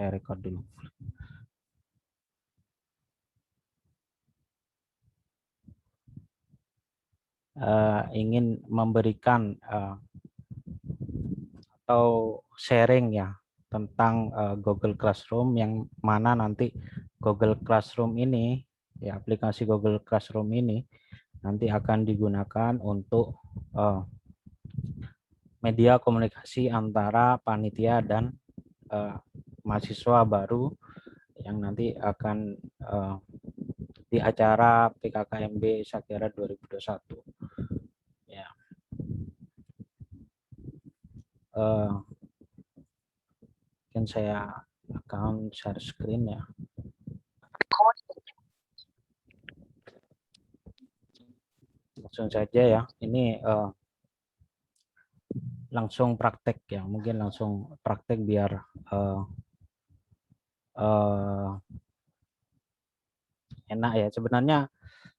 saya record dulu. Ingin memberikan atau sharing ya tentang Google Classroom, yang mana nanti Google Classroom ini ya, aplikasi Google Classroom ini nanti akan digunakan untuk media komunikasi antara panitia dan mahasiswa baru yang nanti akan di acara PKKMB Sakira 2021 ya. Mungkin saya akan share screen ya. Langsung saja ya, ini langsung praktek ya, mungkin langsung praktek biar enak ya. Sebenarnya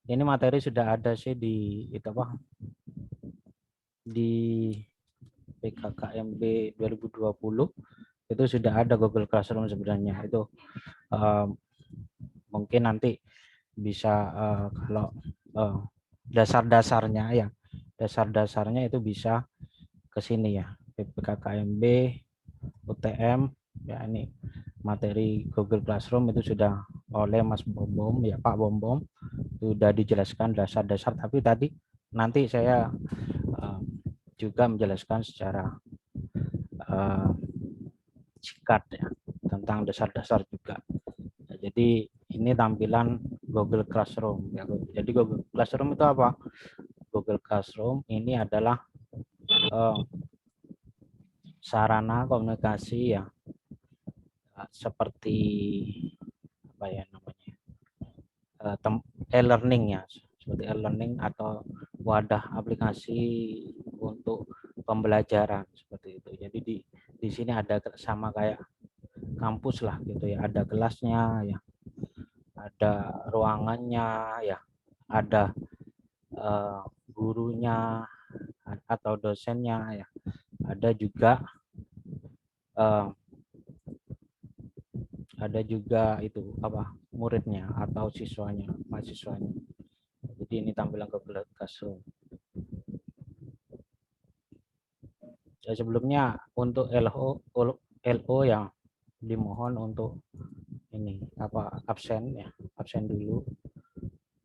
ini materi sudah ada sih di itu apa, di PKKMB 2020 itu sudah ada Google Classroom sebenarnya. Itu mungkin nanti bisa kalau dasar-dasarnya ya, dasar-dasarnya itu bisa ke sini ya, PKKMB UTM ya. Ini materi Google Classroom itu sudah oleh Mas Bombom ya, Pak Bombom, sudah dijelaskan dasar-dasar, tapi tadi nanti saya juga menjelaskan secara singkat ya tentang dasar-dasar juga. Nah, jadi ini tampilan Google Classroom ya. Jadi Google Classroom itu apa? Google Classroom ini adalah sarana komunikasi ya, seperti apa ya namanya, e-learning ya, seperti e-learning atau wadah aplikasi untuk pembelajaran seperti itu. Jadi di sini ada sama kayak kampus lah gitu ya, ada kelasnya ya, ada ruangannya ya, ada gurunya atau dosennya ya, ada juga itu apa, muridnya atau siswanya, mahasiswanya. Jadi ini tampilan Google Classroom. Ya, sebelumnya untuk LO yang dimohon untuk ini apa, absen ya, absen dulu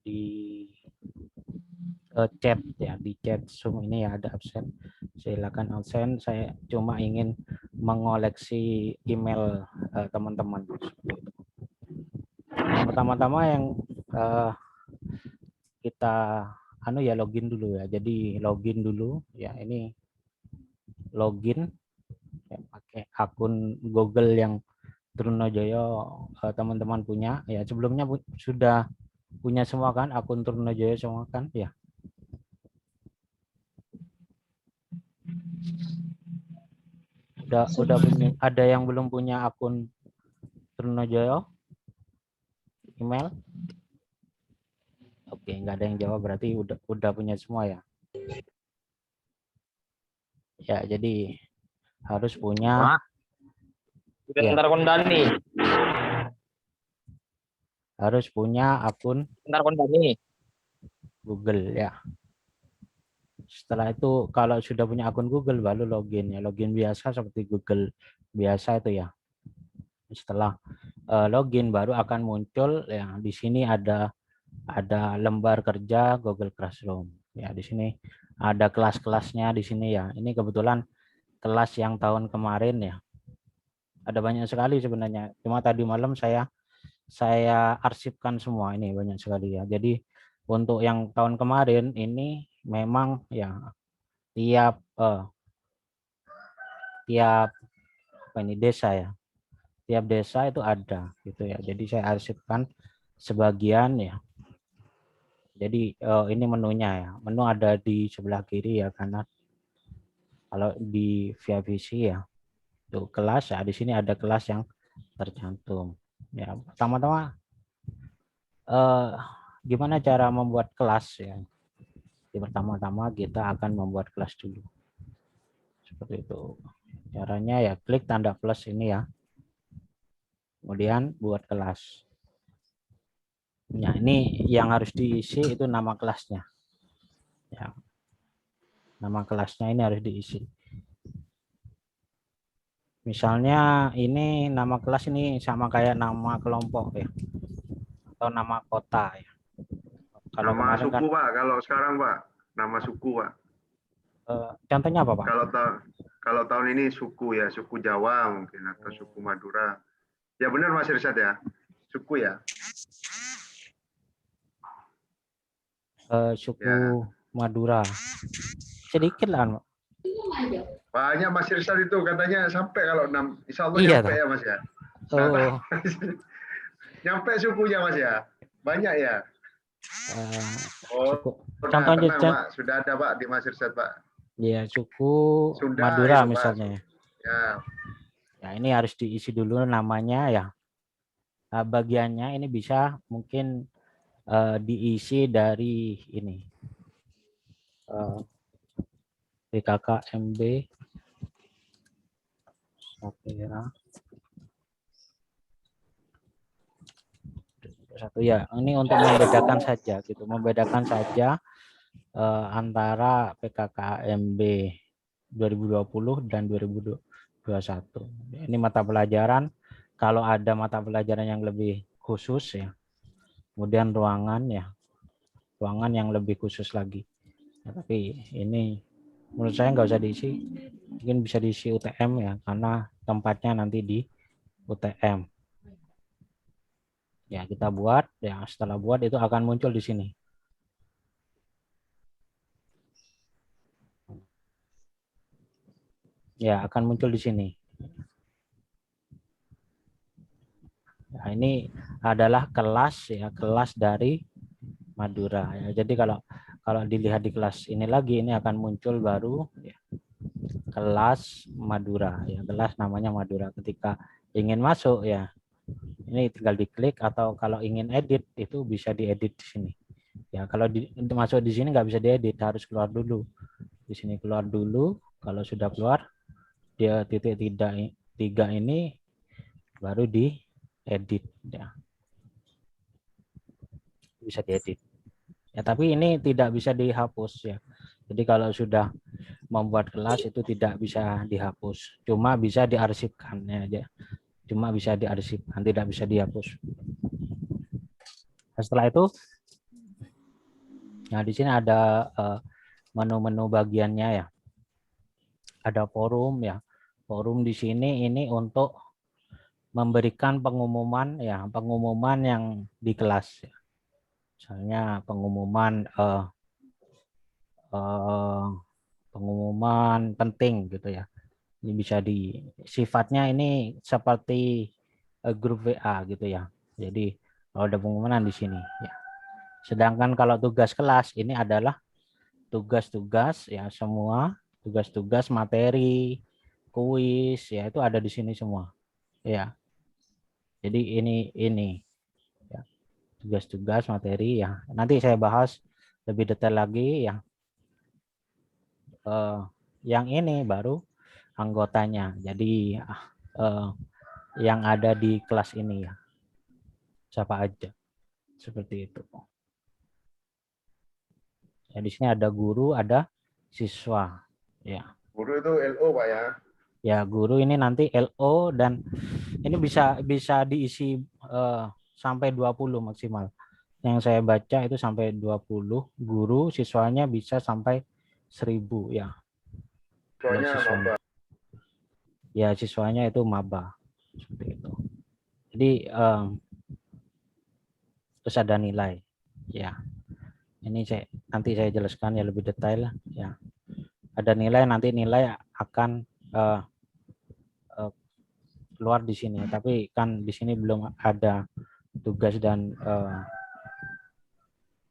di chat ya, di chat Zoom ini ya ada absen. Silakan absen. Saya cuma ingin mengoleksi email teman-teman. Yang pertama-tama yang kita ya login dulu ya. Jadi login dulu ya, ini login ya, pakai akun Google yang Trunojoyo teman-teman punya ya. Sebelumnya sudah punya semua kan akun Trunojoyo semua kan ya. Udah punya, ada yang belum punya akun Trunojoyo email? Oke, nggak ada yang jawab, berarti udah punya semua ya. Ya, jadi harus punya. Ya, harus punya akun Google ya. Setelah itu kalau sudah punya akun Google baru login ya, login biasa seperti Google biasa itu ya. Setelah login baru akan muncul ya, di sini ada lembar kerja Google Classroom ya. Di sini ada kelas-kelasnya di sini ya. Ini kebetulan kelas yang tahun kemarin ya. Ada banyak sekali sebenarnya. Cuma tadi malam saya arsipkan semua, ini banyak sekali ya. Jadi untuk yang tahun kemarin ini memang ya tiap desa ya. Tiap desa itu ada gitu ya. Jadi saya arsipkan sebagian ya. Jadi ini menunya ya. Menu ada di sebelah kiri ya, karena kalau di via visi ya, tuh kelas ya, di sini ada kelas yang tercantum. Ya, pertama-tama gimana cara membuat kelas ya. Pertama-tama kita akan membuat kelas dulu. Seperti itu. Caranya ya klik tanda plus ini ya. kemudian buat kelas. Nah, ini yang harus diisi itu nama kelasnya. Ya. Nama kelasnya ini harus diisi. Misalnya ini nama kelas ini sama kayak nama kelompok ya, atau nama kota ya. Kalau Nama kemarin kan suku Pak, kalau sekarang Pak, nama suku Pak. contohnya apa Pak? Kalau tahun ini suku ya, suku Jawa mungkin atau suku Madura. Ya benar Mas Irsad ya, suku ya. Suku Ya. Madura. Sedikit lah Pak. Banyak Mas Irsad itu katanya sampai kalau 6, insya Allah Iya nyampe toh. ya Mas ya. Oh. Nyampe sukunya Mas ya. Banyak ya. Suku. Udah Contohnya tenang Pak, sudah ada Pak di Mas Irsad Pak. ya suku Sunda Madura itu Pak. misalnya. Ya. Ya ini harus diisi dulu namanya ya. Nah, bagiannya ini bisa mungkin diisi dari ini BKKMB Sapera satu ya. Ini untuk membedakan saja gitu, membedakan saja antara PKKMB 2020 dan 2021. Ini mata pelajaran. Kalau ada mata pelajaran yang lebih khusus ya, kemudian ruangan ya, ruangan yang lebih khusus lagi. Ya, tapi ini menurut saya nggak usah diisi, mungkin bisa diisi UTM ya, karena tempatnya nanti di UTM. Ya kita buat, ya setelah buat itu akan muncul di sini. Ya akan muncul di sini. Nah, ini adalah kelas ya, kelas dari Madura ya. Jadi kalau dilihat di kelas ini lagi, ini akan muncul baru ya, kelas Madura ya, kelas namanya Madura. Ketika ingin masuk ya, ini tinggal diklik, atau kalau ingin edit itu bisa diedit di sini. Ya kalau untuk masuk di sini nggak bisa diedit, harus keluar dulu. Di sini keluar dulu. Kalau sudah keluar, dia titik tiga ini baru diedit ya. Bisa diedit. Ya, tapi ini tidak bisa dihapus ya. Jadi kalau sudah membuat kelas itu tidak bisa dihapus, cuma bisa diarsipkan ya aja. Cuma bisa diarsipkan, tidak bisa dihapus. Nah, setelah itu, nah di sini ada menu-menu bagiannya ya. Ada forum ya. Forum di sini ini untuk memberikan pengumuman ya, pengumuman yang di kelas. Ya. Misalnya pengumuman pengumuman penting gitu ya. Ini bisa sifatnya ini seperti grup WA gitu ya. Jadi kalau ada pengumuman di sini ya. Sedangkan kalau tugas kelas ini adalah tugas-tugas ya, semua tugas-tugas materi, kuis ya, itu ada di sini semua. Ya. Jadi ini ya, tugas-tugas materi ya. Nanti saya bahas lebih detail lagi ya. Yang ini baru anggotanya. Jadi yang ada di kelas ini ya. Siapa aja. Seperti itu. Ya, di sini ada guru, ada siswa. Ya. Guru itu LO Pak ya. Ya, guru ini nanti LO, dan ini bisa diisi sampai 20 maksimal. Yang saya baca itu sampai 20, guru, siswanya bisa sampai 1000 ya. Soalnya Siswanya. Ya, siswanya itu maba. Seperti itu. Jadi terus ada nilai. Ya. Ini nanti saya jelaskan ya lebih detail ya. Ada nilai, nanti nilai akan keluar di sini, tapi kan di sini belum ada tugas dan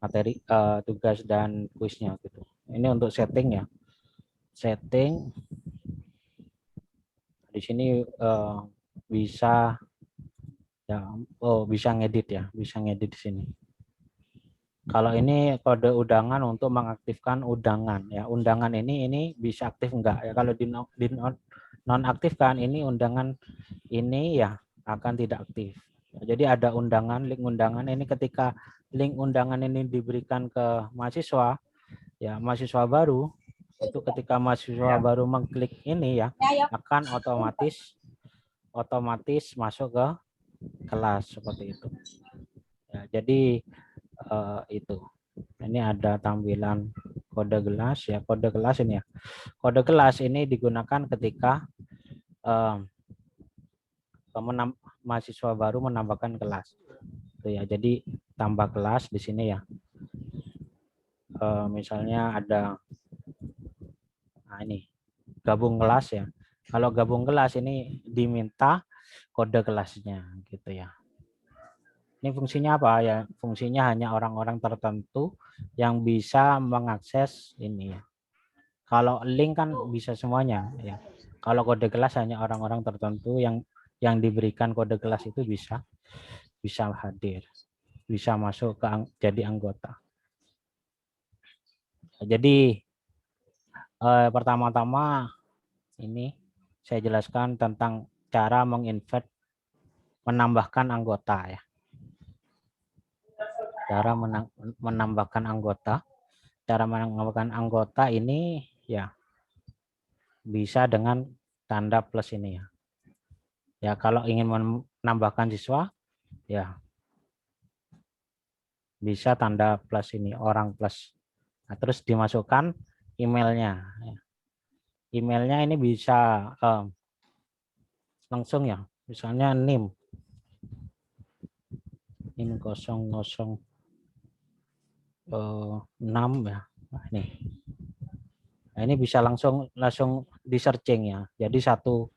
materi, tugas dan kuisnya gitu. Ini untuk setting ya. Setting di sini bisa ya, bisa ngedit ya, bisa ngedit di sini. Kalau ini kode undangan untuk mengaktifkan undangan ya. Undangan ini bisa aktif enggak ya. Kalau di nonaktifkan ini undangan ini ya akan tidak aktif. Jadi ada undangan, link undangan ini ketika link undangan ini diberikan ke mahasiswa, ya mahasiswa baru itu ketika mahasiswa baru mengklik ini ya akan otomatis masuk ke kelas seperti itu. Ya, jadi itu. Ini ada tampilan kode kelas ya, kode kelas ini ya. Kode kelas ini digunakan ketika mahasiswa baru menambahkan kelas. Itu ya. Jadi tambah kelas di sini ya. Misalnya ada ini gabung kelas ya. Kalau gabung kelas ini diminta kode kelasnya gitu ya. Ini fungsinya apa ya? Fungsinya hanya orang-orang tertentu yang bisa mengakses ini ya. Kalau link kan bisa semuanya ya. Kalau kode kelas hanya orang-orang tertentu yang diberikan kode kelas itu bisa hadir, bisa masuk ke jadi anggota. Jadi pertama-tama ini saya jelaskan tentang cara menambahkan anggota ya. Cara menambahkan anggota. Cara menambahkan anggota ini ya bisa dengan tanda plus ini ya. Ya kalau ingin menambahkan siswa ya bisa tanda plus ini orang plus. Nah, terus dimasukkan emailnya. Emailnya ini bisa langsung ya, misalnya NIM 006 ya. Nah, ini bisa langsung di searching ya. Jadi satu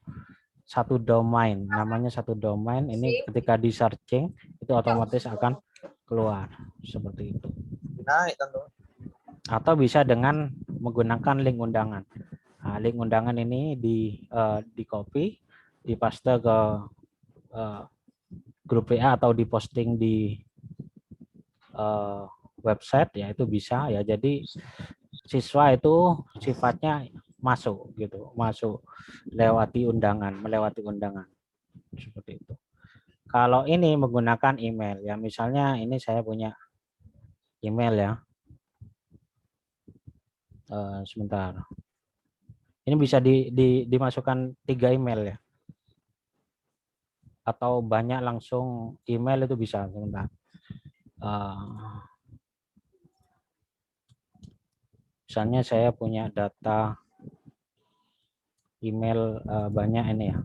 domain, namanya satu domain ini ketika di searching itu otomatis akan keluar seperti itu. Atau bisa dengan menggunakan link undangan. Nah, link undangan ini di copy, dipaste ke grup WA atau diposting di website ya itu bisa ya. Jadi siswa itu sifatnya masuk gitu, masuk melewati undangan seperti itu. Kalau ini menggunakan email ya, misalnya ini saya punya email ya. Sebentar. Ini bisa dimasukkan 3 email ya. Atau banyak langsung email itu bisa sebentar. Misalnya saya punya data email banyak ini ya.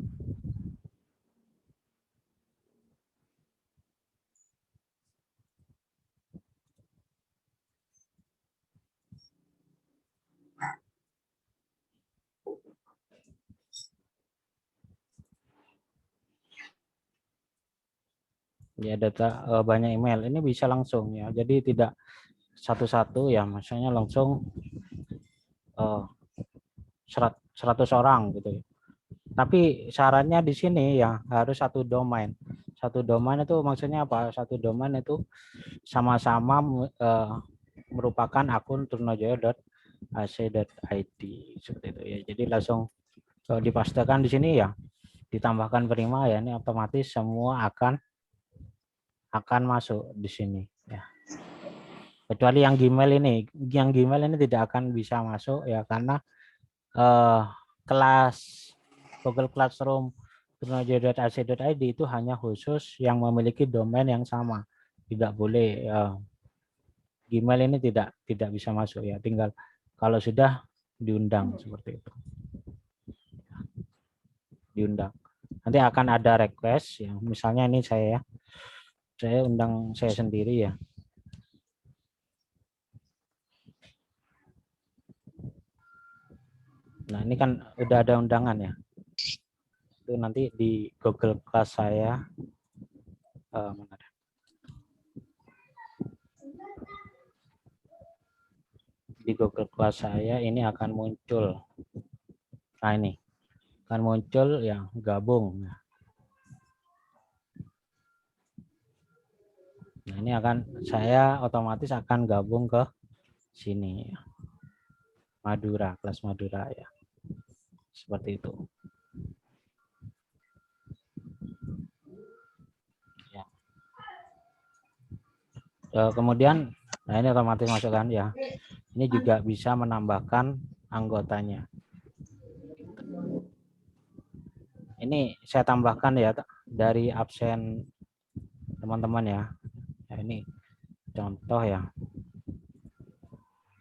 Ya data banyak email ini bisa langsung ya. Jadi tidak satu-satu ya, maksudnya langsung 100 orang gitu ya. Tapi syaratnya di sini ya harus satu domain. Satu domain itu maksudnya apa? Satu domain itu sama-sama merupakan akun trunajaya.ac.id seperti itu ya. Jadi langsung dipastikan di sini ya, ditambahkan prima ya, ini otomatis semua akan masuk di sini ya. Kecuali yang Gmail ini tidak akan bisa masuk ya karena kelas Google Classroom trunajaya.ac.id itu hanya khusus yang memiliki domain yang sama. Tidak boleh Gmail ini tidak bisa masuk ya. Tinggal kalau sudah diundang seperti itu. Diundang. Nanti akan ada request ya. Misalnya ini saya undang saya sendiri ya. Nah, ini kan udah ada undangan ya. Itu nanti di Google Class saya mana ada? Di Google Class saya ini akan muncul. Nah, ini akan muncul yang gabung. Nah, ini saya otomatis akan gabung ke sini. Madura, kelas Madura ya. Seperti itu. Kemudian, nah ini otomatis masukkan ya. Ini juga bisa menambahkan anggotanya. Ini saya tambahkan ya dari absen teman-teman ya. Ya ini contoh ya.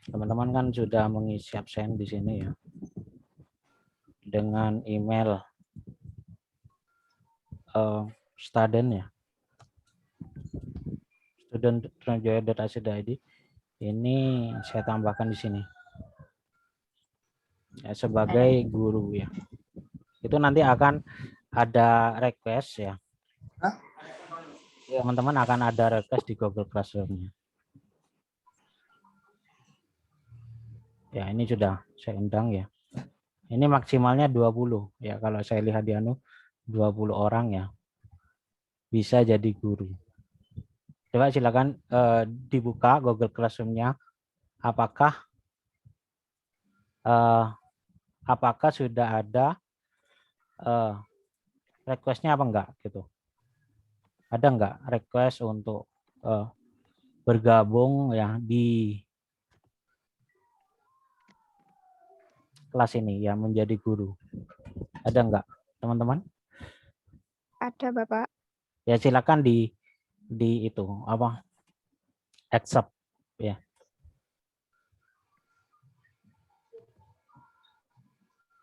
Teman-teman kan sudah mengisi absen di sini ya. Dengan email student ya. student.trans.joyo.ac.id. Ini saya tambahkan di sini. Ya, sebagai guru ya. Itu nanti akan ada request ya. Teman-teman akan ada request di Google Classroom-nya. Ya, ini sudah saya undang ya. Ini maksimalnya 20 ya, kalau saya lihat di 20 orang ya. Bisa jadi guru. Coba silakan dibuka Google Classroom-nya. Apakah sudah ada request-nya apa enggak gitu. Ada enggak request untuk bergabung ya di kelas ini ya, menjadi guru? Ada enggak teman-teman? Ada Bapak. Ya silakan di itu apa, accept ya.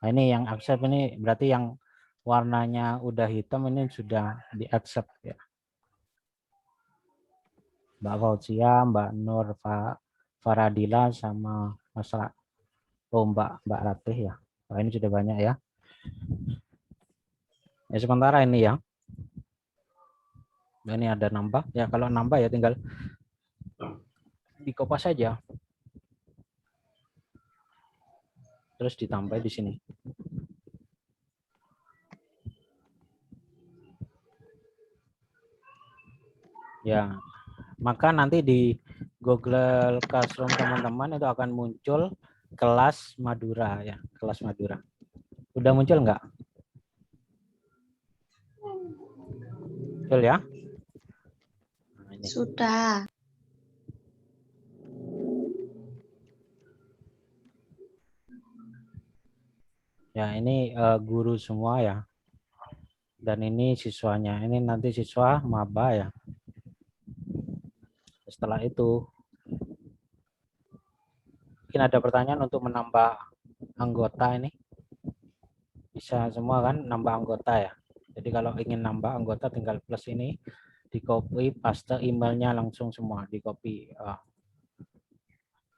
Nah, ini yang accept ini berarti yang warnanya udah hitam ini sudah di accept ya. Mbak Fauzia, Mbak Nur Faradila sama Mas Mbak Ratih ya. Nah, ini sudah banyak ya. Ya sementara ini ya. Nah, ini ada nambah ya, kalau nambah ya tinggal dikopas saja. Terus ditambah di sini. Ya, maka nanti di Google Classroom teman-teman itu akan muncul kelas Madura ya, kelas Madura. Udah muncul enggak? Muncul ya? Nah, ini. Sudah. Ya, ini guru semua ya. Dan ini siswanya. Ini nanti siswa maba ya. Setelah itu mungkin ada pertanyaan untuk menambah anggota ini. Bisa semua kan nambah anggota ya. Jadi kalau ingin nambah anggota tinggal plus ini, di copy paste emailnya langsung semua, di copy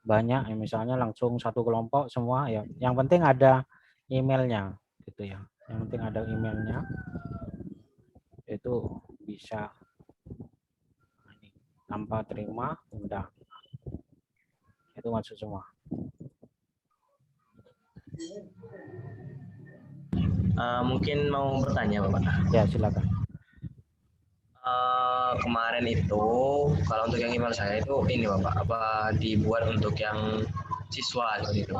banyak ya, misalnya langsung satu kelompok semua ya. Yang penting ada emailnya gitu ya. Yang penting ada emailnya, itu bisa tanpa terima undang. Itu masuk semua. Mungkin mau bertanya Bapak. Ya silakan. Kemarin itu kalau untuk yang email saya itu ini Bapak, apa dibuat untuk yang siswa seperti itu.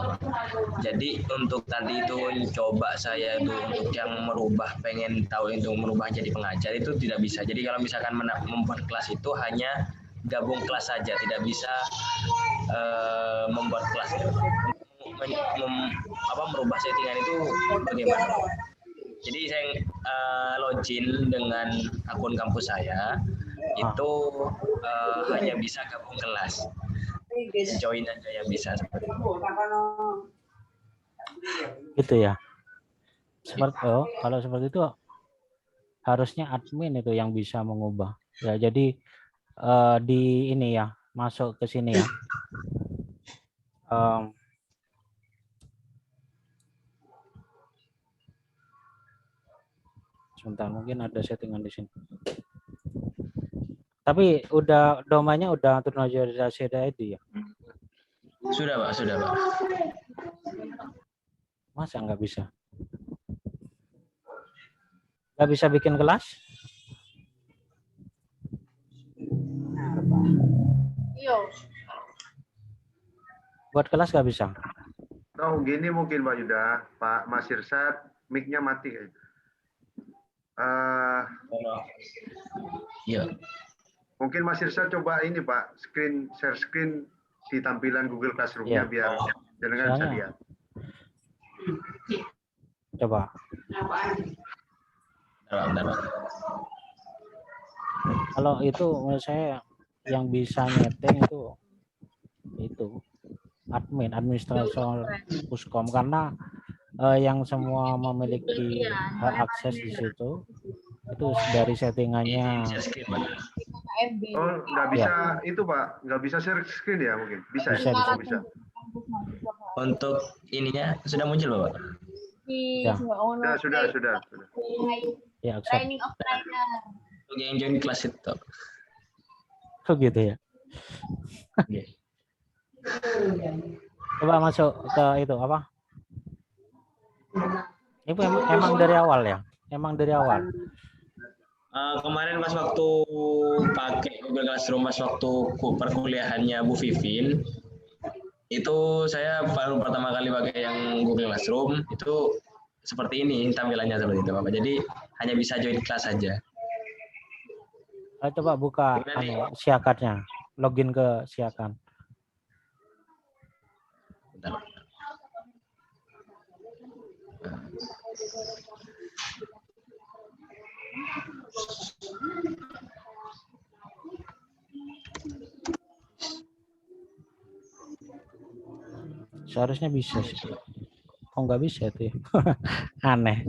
Jadi untuk tadi itu coba saya itu untuk yang merubah, pengen tahu itu merubah jadi pengajar itu tidak bisa. Jadi kalau misalkan membuat kelas itu hanya gabung kelas saja, tidak bisa membuat kelas. Merubah settingan itu bagaimana? Jadi saya login dengan akun kampus saya itu hanya bisa gabung kelas, join aja yang bisa seperti itu. Gitu ya. Seperti kalau seperti itu harusnya admin itu yang bisa mengubah. Ya jadi di ini ya, masuk ke sini ya. Sebentar, mungkin ada settingan di sini. Tapi udah domainnya udah trans.joyo.ac.id ya? Sudah Pak, sudah Pak. Masa nggak bisa? Nggak bisa bikin kelas? Iya. Buat kelas nggak bisa? Tahu gini mungkin Pak Yuda, Pak Mas Irsad, mic-nya mati. Iya. Mungkin Mas Irsyad coba ini Pak, share screen di tampilan Google Classroom-nya Iya. biar jenengan bisa Soalnya- lihat. Coba. Bentar, Pak. Kalau itu menurut saya yang bisa nyeting itu administrator Puskom, karena yang semua memiliki hak akses di situ itu dari settingannya. Share screen, Pak. Oh, nggak bisa itu Pak, nggak bisa share screen ya mungkin? Bisa, Bisa, ya? bisa. Oh, bisa. Untuk ininya sudah muncul, Bapak? Ya. Sudah. Ya, accept. Training of trainer. Untuk yang join kelas itu. Oh gitu ya. Oke. Coba masuk ke itu apa? Itu emang dari awal ya? Emang dari awal. Kemarin pas waktu pakai Google Classroom, pas waktu perkuliahannya Bu Vivin, itu saya baru pertama kali pakai yang Google Classroom, itu seperti ini tampilannya seperti itu Bapak. Jadi hanya bisa join kelas saja. Coba buka siakannya, login ke siakan. Bentar. Seharusnya bisa sih. Kok nggak bisa itu ya? Aneh.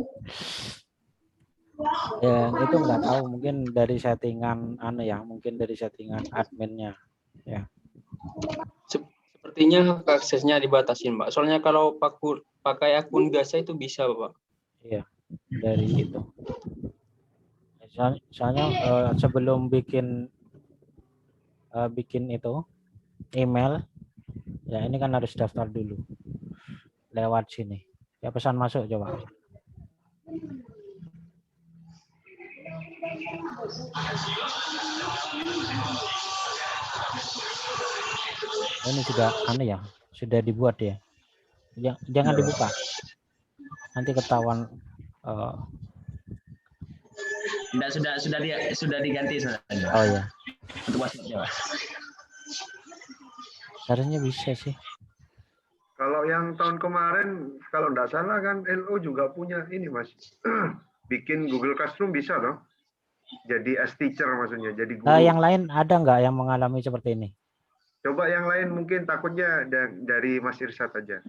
Ya, itu nggak tahu, mungkin dari settingan mungkin dari settingan adminnya ya. Sepertinya hak aksesnya dibatasin, Pak. Soalnya kalau pakai akun Gasa itu bisa, Pak. Iya, dari itu. Soalnya sebelum bikin itu email, ya ini kan harus daftar dulu lewat sini. Ya, pesan masuk coba. Ini juga sudah dibuat ya. Jangan dibuka. Nanti ketahuan. Sudah diganti sebenarnya. Oh ya. Untuk passwordnya, Pak. Seharusnya bisa sih. Kalau yang tahun kemarin, kalau nggak salah kan LO juga punya ini Mas, bikin Google Classroom bisa toh? Jadi as teacher maksudnya, jadi guru. Yang lain ada nggak yang mengalami seperti ini? Coba yang lain mungkin takutnya dari Mas Irsyad aja.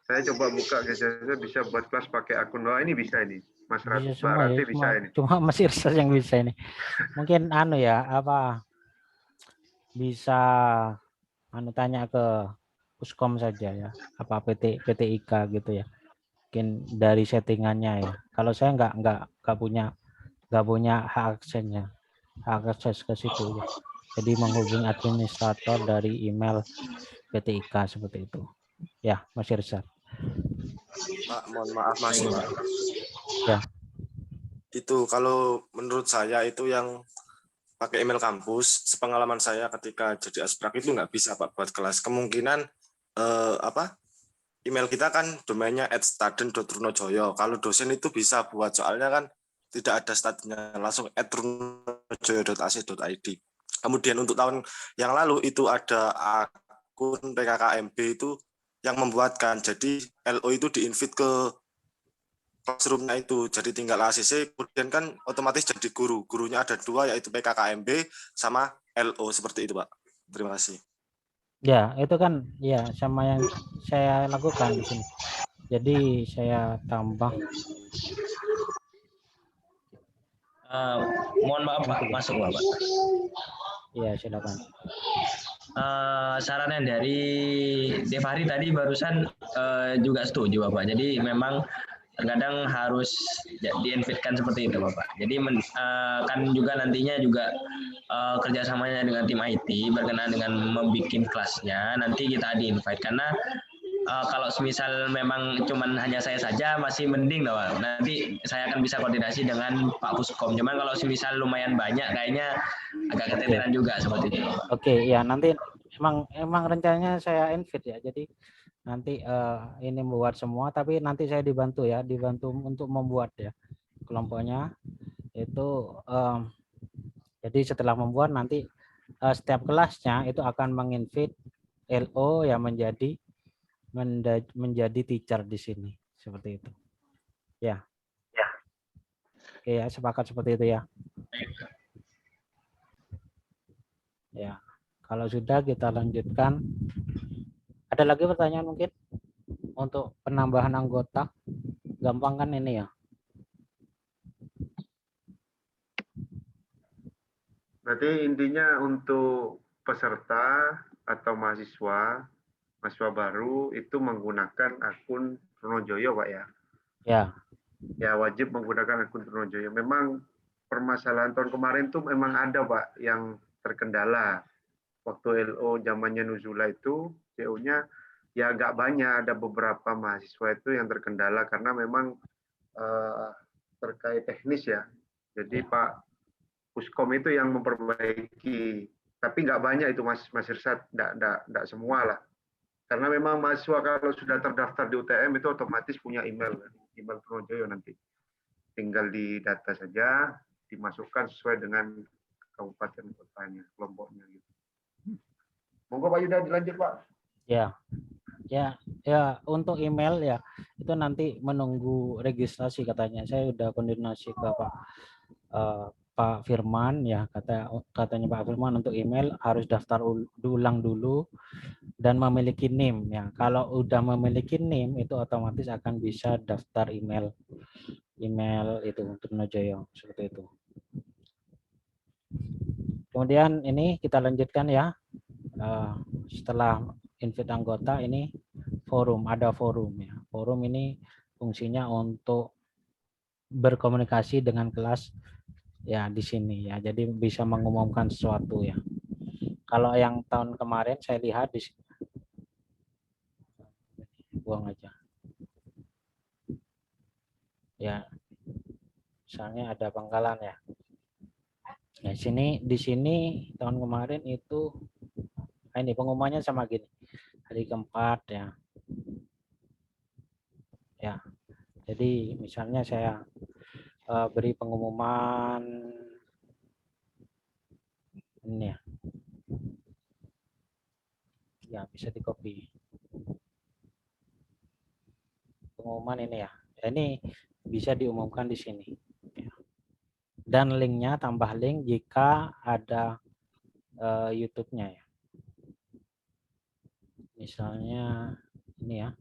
Saya coba buka, saya bisa buat kelas pakai akun. Wah ini bisa ini, Mas Rati bisa ini. Cuma Mas Irsyad yang bisa ini. Mungkin bisa tanya ke Puskom saja ya, apa PTIK gitu ya. Mungkin dari settingannya ya. Kalau saya nggak punya hak aksesnya, hak akses ke situ ya. Jadi menghubungi administrator dari email PTIK seperti itu. Ya, Mas Irsyad. Pak, mohon maaf Mas. Ya. Itu kalau menurut saya itu yang pakai email kampus, sepengalaman saya ketika jadi asprak itu nggak bisa Pak buat kelas. Kemungkinan email kita kan domainnya @staden.runojoyo. Kalau dosen itu bisa buat, soalnya kan tidak ada stadnya, langsung @runojoyo.ac.id. Kemudian untuk tahun yang lalu itu ada akun PKKMB itu yang membuatkan, jadi LO itu di-invite ke classroom-nya itu, jadi tinggal ACC, kemudian kan otomatis jadi gurunya ada 2, yaitu PKKMB sama LO, seperti itu Pak. Terima kasih. Ya, itu kan ya sama yang saya lakukan di sini. Jadi saya tambah. Mohon maaf Pak, masuk Pak. Iya, silakan. Saran yang dari Devari tadi barusan juga setuju Bapak. Jadi memang terkadang harus di-invite-kan seperti itu Bapak. Jadi kan juga nantinya juga kerjasamanya dengan tim IT berkenaan dengan membuat kelasnya, nanti kita di-invite. Karena kalau semisal memang cuman hanya saya saja masih mending Pak. Nanti saya akan bisa koordinasi dengan Pak Puskom. Cuman kalau semisal lumayan banyak kayaknya agak keteteran juga seperti itu. Oke, ya nanti emang rencananya saya invite ya. Jadi nanti ini membuat semua, tapi nanti saya dibantu untuk membuat ya kelompoknya itu. Jadi setelah membuat nanti setiap kelasnya itu akan menginvite LO yang menjadi teacher di sini, seperti itu. Ya. Oke ya, sepakat seperti itu ya. Ya. Kalau sudah kita lanjutkan. Ada lagi pertanyaan mungkin untuk penambahan anggota? Gampang kan ini ya? Berarti intinya untuk peserta atau mahasiswa baru itu menggunakan akun Trunojoyo, Pak ya? Ya. Ya, wajib menggunakan akun Trunojoyo. Memang permasalahan tahun kemarin tuh memang ada, Pak, yang terkendala. Waktu LO zamannya Nuzula itu, CO-nya ya agak banyak, ada beberapa mahasiswa itu yang terkendala karena memang terkait teknis ya. Jadi Pak Puskom itu yang memperbaiki, tapi nggak banyak itu Mas Irsad, nggak semua lah. Karena memang mahasiswa kalau sudah terdaftar di UTM itu otomatis punya email Trunojoyo nanti. Tinggal di data saja, dimasukkan sesuai dengan kabupaten kotanya, kelompoknya gitu. Monggo Pak Yuda dilanjut Pak. Ya untuk email ya itu nanti menunggu registrasi katanya. Saya udah koordinasi ke Pak Firman ya, katanya Pak Firman untuk email harus daftar ulang dulu dan memiliki NIM ya. Kalau udah memiliki NIM itu otomatis akan bisa daftar email itu untuk Trunojoyo seperti itu. Kemudian ini kita lanjutkan ya. Setelah invite anggota ini ada forum ya. Forum ini fungsinya untuk berkomunikasi dengan kelas ya di sini ya. Jadi bisa mengumumkan sesuatu ya. Kalau yang tahun kemarin saya lihat di sini, buang aja. Ya. Misalnya ada Bangkalan ya. Nah, di sini tahun kemarin itu ini pengumumannya sama gini. Hari keempat ya. Ya. Jadi misalnya saya beri pengumuman ini ya. Ya, bisa di-copy. Pengumuman ini ya. Ini bisa diumumkan di sini. Dan linknya tambah link jika ada YouTube-nya ya. Misalnya ini ya.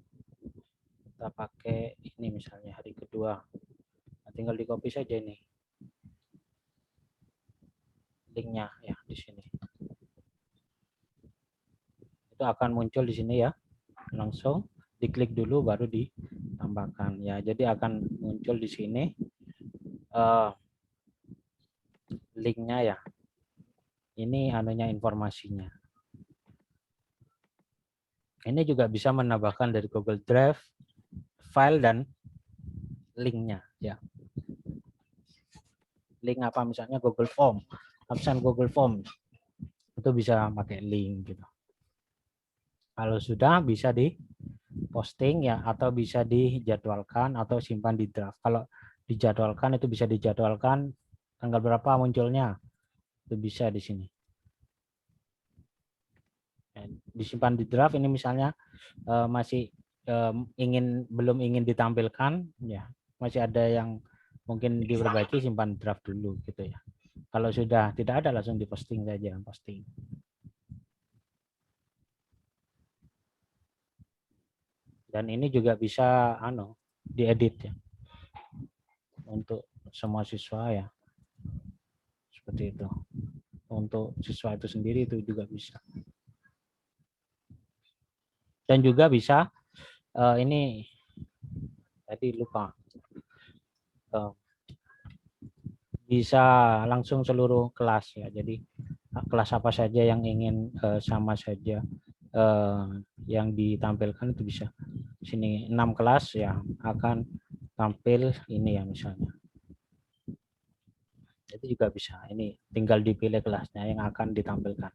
Kita pakai ini misalnya hari kedua. Nah, tinggal di-copy saja ini. Linknya ya di sini. Itu akan muncul di sini ya. Langsung diklik dulu baru ditambahkan ya. Jadi akan muncul di sini linknya ya. Ini anunya informasinya. Ini juga bisa menambahkan dari Google Drive file dan linknya ya. Link apa misalnya Google Form, absen Google Form itu bisa pakai link gitu. Kalau sudah bisa di posting ya, atau bisa dijadwalkan atau simpan di draft. Kalau dijadwalkan itu bisa dijadwalkan tanggal berapa munculnya, itu bisa di sini. Disimpan di draft ini misalnya masih belum ingin ditampilkan ya, masih ada yang mungkin diperbaiki, simpan draft dulu gitu ya. Kalau sudah tidak ada langsung diposting saja, posting. Dan ini juga bisa diedit ya untuk semua siswa ya, seperti itu. Untuk siswa itu sendiri itu juga bisa. Dan juga bisa ini tadi lupa, bisa langsung seluruh kelas ya. Jadi kelas apa saja yang ingin sama saja yang ditampilkan itu bisa. Sini 6 kelas ya akan tampil ini ya misalnya. Itu juga bisa. Ini tinggal dipilih kelasnya yang akan ditampilkan.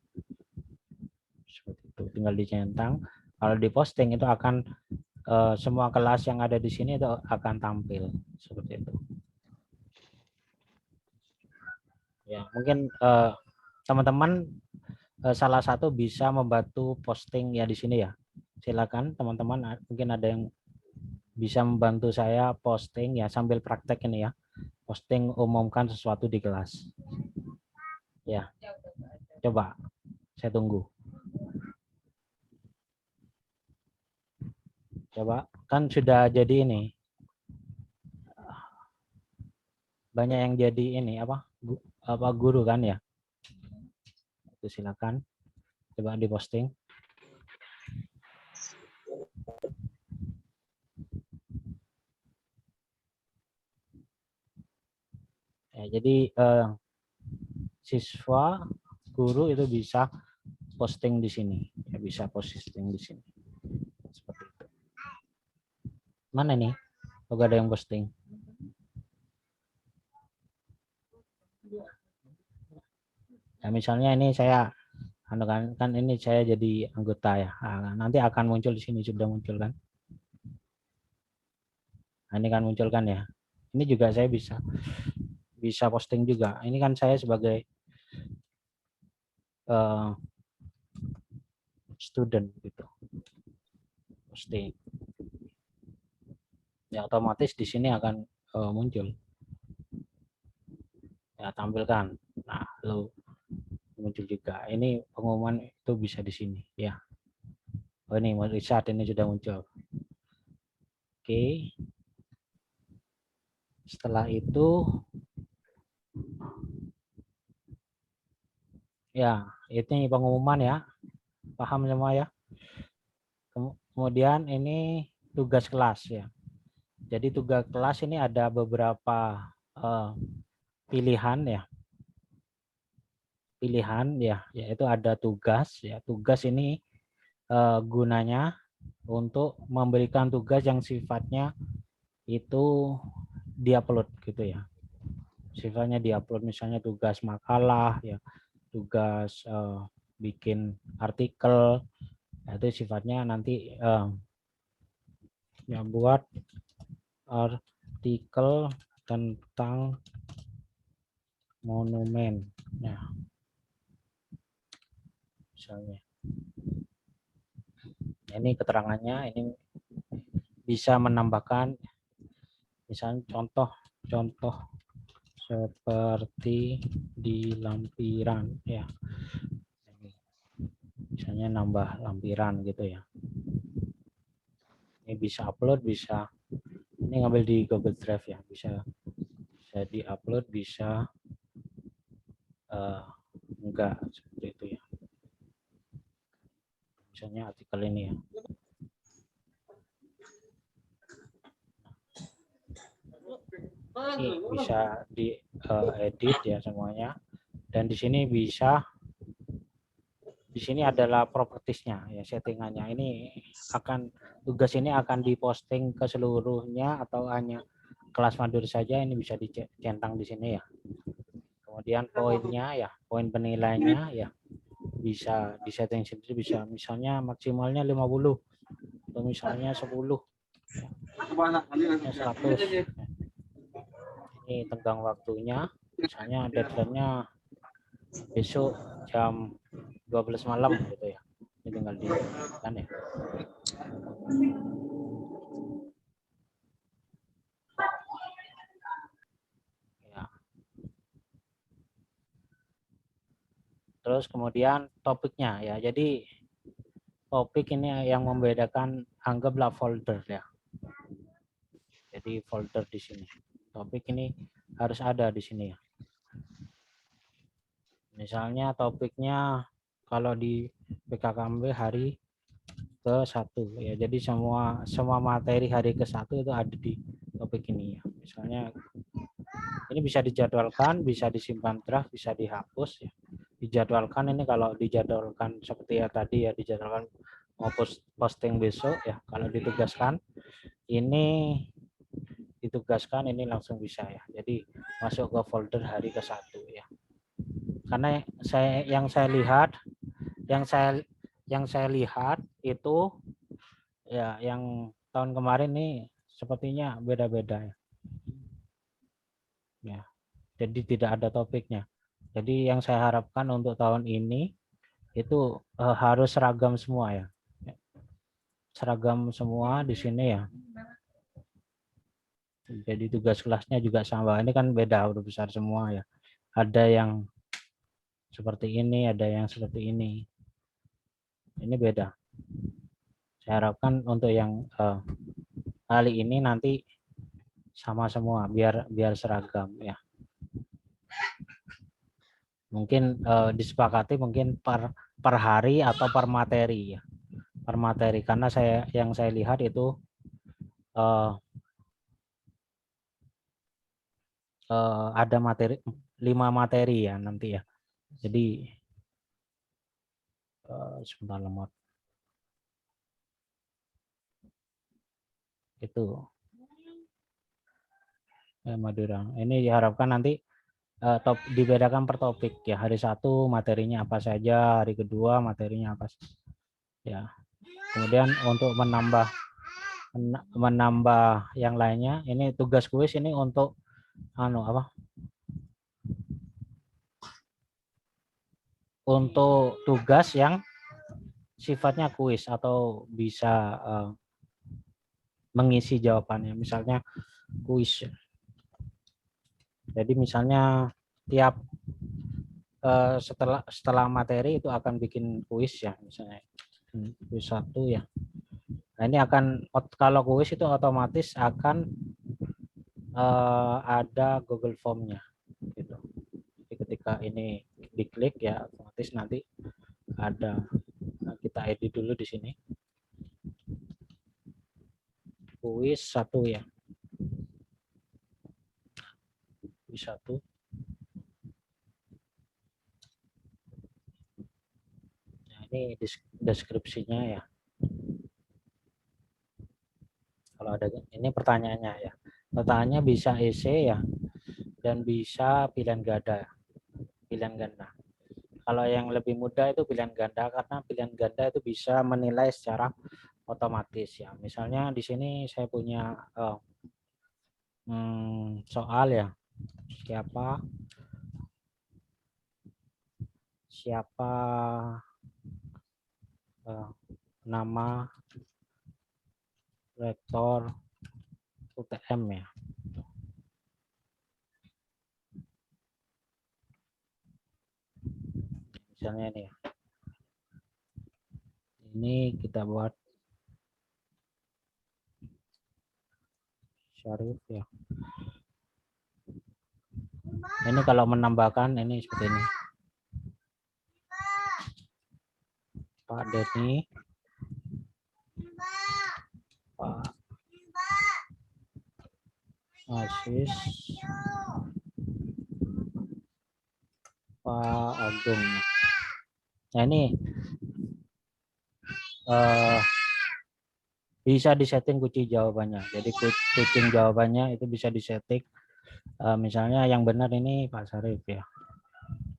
Seperti itu. Tinggal dicentang. Kalau diposting itu akan semua kelas yang ada di sini itu akan tampil seperti itu. Ya, mungkin teman-teman salah satu bisa membantu posting ya di sini ya. Silakan teman-teman, mungkin ada yang bisa membantu saya posting ya sambil praktek ini ya. Posting umumkan sesuatu di kelas. Ya. Coba saya tunggu. Coba kan sudah jadi ini. Banyak yang jadi ini apa guru kan ya. Itu silakan. Coba diposting. Ya, jadi siswa guru itu bisa posting di sini. Ya, bisa posting di sini. Seperti itu. Mana nih? Oh, gak ada yang posting. Ya, misalnya ini saya kan ini saya jadi anggota ya. Nah, nanti akan muncul di sini, sudah muncul kan? Nah, ini kan muncul kan ya. Ini juga saya bisa posting juga. Ini kan saya sebagai student gitu. Posting. Ya otomatis di sini akan muncul. Ya tampilkan. Nah, lalu muncul juga. Ini pengumuman itu bisa di sini ya. Oh ini saat ini sudah muncul. Oke. Setelah itu ya, ini pengumuman ya. Paham semua ya? Kemudian ini tugas kelas ya. Jadi tugas kelas ini ada beberapa pilihan ya. Pilihan ya, yaitu ada tugas ya. Tugas ini gunanya untuk memberikan tugas yang sifatnya itu diupload gitu ya. Sifatnya diupload, misalnya tugas makalah ya, tugas bikin artikel, itu sifatnya nanti ya buat artikel tentang monumen ya, misalnya ini keterangannya, ini bisa menambahkan misalnya contoh seperti di lampiran ya, misalnya nambah lampiran gitu ya. Ini bisa upload, bisa ini ngambil di Google Drive ya, bisa di upload, bisa enggak, seperti itu ya. Misalnya artikel ini ya. Ini bisa di edit ya semuanya, dan di sini bisa, di sini adalah propertiesnya ya, settingannya. Ini akan, tugas ini akan diposting ke seluruhnya atau hanya kelas Madura saja, ini bisa dicentang di sini ya. Kemudian poinnya ya, poin penilaiannya ya bisa disetting sendiri, bisa misalnya maksimalnya 50 atau misalnya 10 ya, 100. Ini tenggang waktunya, misalnya deadline-nya besok jam 12 malam gitu ya. Ini tinggal di kan ya. Ya. Terus kemudian topiknya ya. Jadi topik ini yang membedakan, anggaplah folder ya. Jadi folder di sini. Topik ini harus ada di sini ya. Misalnya topiknya kalau di PKKMB hari ke-1 ya. Jadi semua materi hari ke-1 itu ada di topik ini ya. Misalnya ini bisa dijadwalkan, bisa disimpan draft, bisa dihapus ya. Dijadwalkan ini kalau dijadwalkan seperti ya tadi ya, dijadwalkan mau posting besok ya. Kalau ditugaskan ini ini langsung bisa ya. Jadi masuk ke folder hari ke-1 ya. Karena yang saya lihat itu ya, yang tahun kemarin nih sepertinya beda-beda ya. Ya. Jadi tidak ada topiknya. Jadi yang saya harapkan untuk tahun ini itu harus seragam semua ya. Seragam semua di sini ya. Jadi tugas kelasnya juga sama. Ini kan beda, udah besar semua ya. Ada yang seperti ini, ada yang seperti ini. Ini beda. Saya harapkan untuk yang kali ini nanti sama semua, biar seragam ya. Mungkin disepakati mungkin per hari atau per materi ya. Per materi, karena yang saya lihat itu ada 5 materi ya nanti ya. Jadi sebentar lemot. Itu Madura. Ini diharapkan nanti dibedakan per topik ya. Hari 1 materinya apa saja, hari kedua materinya apa ya. Kemudian untuk menambah yang lainnya, ini tugas kuis ini untuk untuk tugas yang sifatnya kuis atau bisa mengisi jawabannya, misalnya kuis. Jadi misalnya tiap setelah materi itu akan bikin kuis ya, misalnya kuis 1 ya. Nah, ini akan, kalau kuis itu otomatis akan ada Google Form-nya gitu. Jadi ketika ini diklik ya otomatis nanti ada. Nah, kita edit dulu di sini. Kuis 1 ya. Kuis 1. Nah, ini deskripsinya ya. Kalau ada ini pertanyaannya ya. Pertanyaannya bisa essay ya, dan bisa pilihan ganda. Pilihan ganda. Kalau yang lebih mudah itu pilihan ganda, karena pilihan ganda itu bisa menilai secara otomatis ya. Misalnya di sini saya punya soal ya. Siapa nama rektor UTM ya. Misalnya ini ya. Ini kita buat Syarif ya. Ini kalau menambahkan ini seperti ini. Pak Denny, Pak Asis, Pak Agung. Nah ini bisa disetting kunci jawabannya. Jadi kucing jawabannya itu bisa disetting. Misalnya yang benar ini Pak Syarif ya.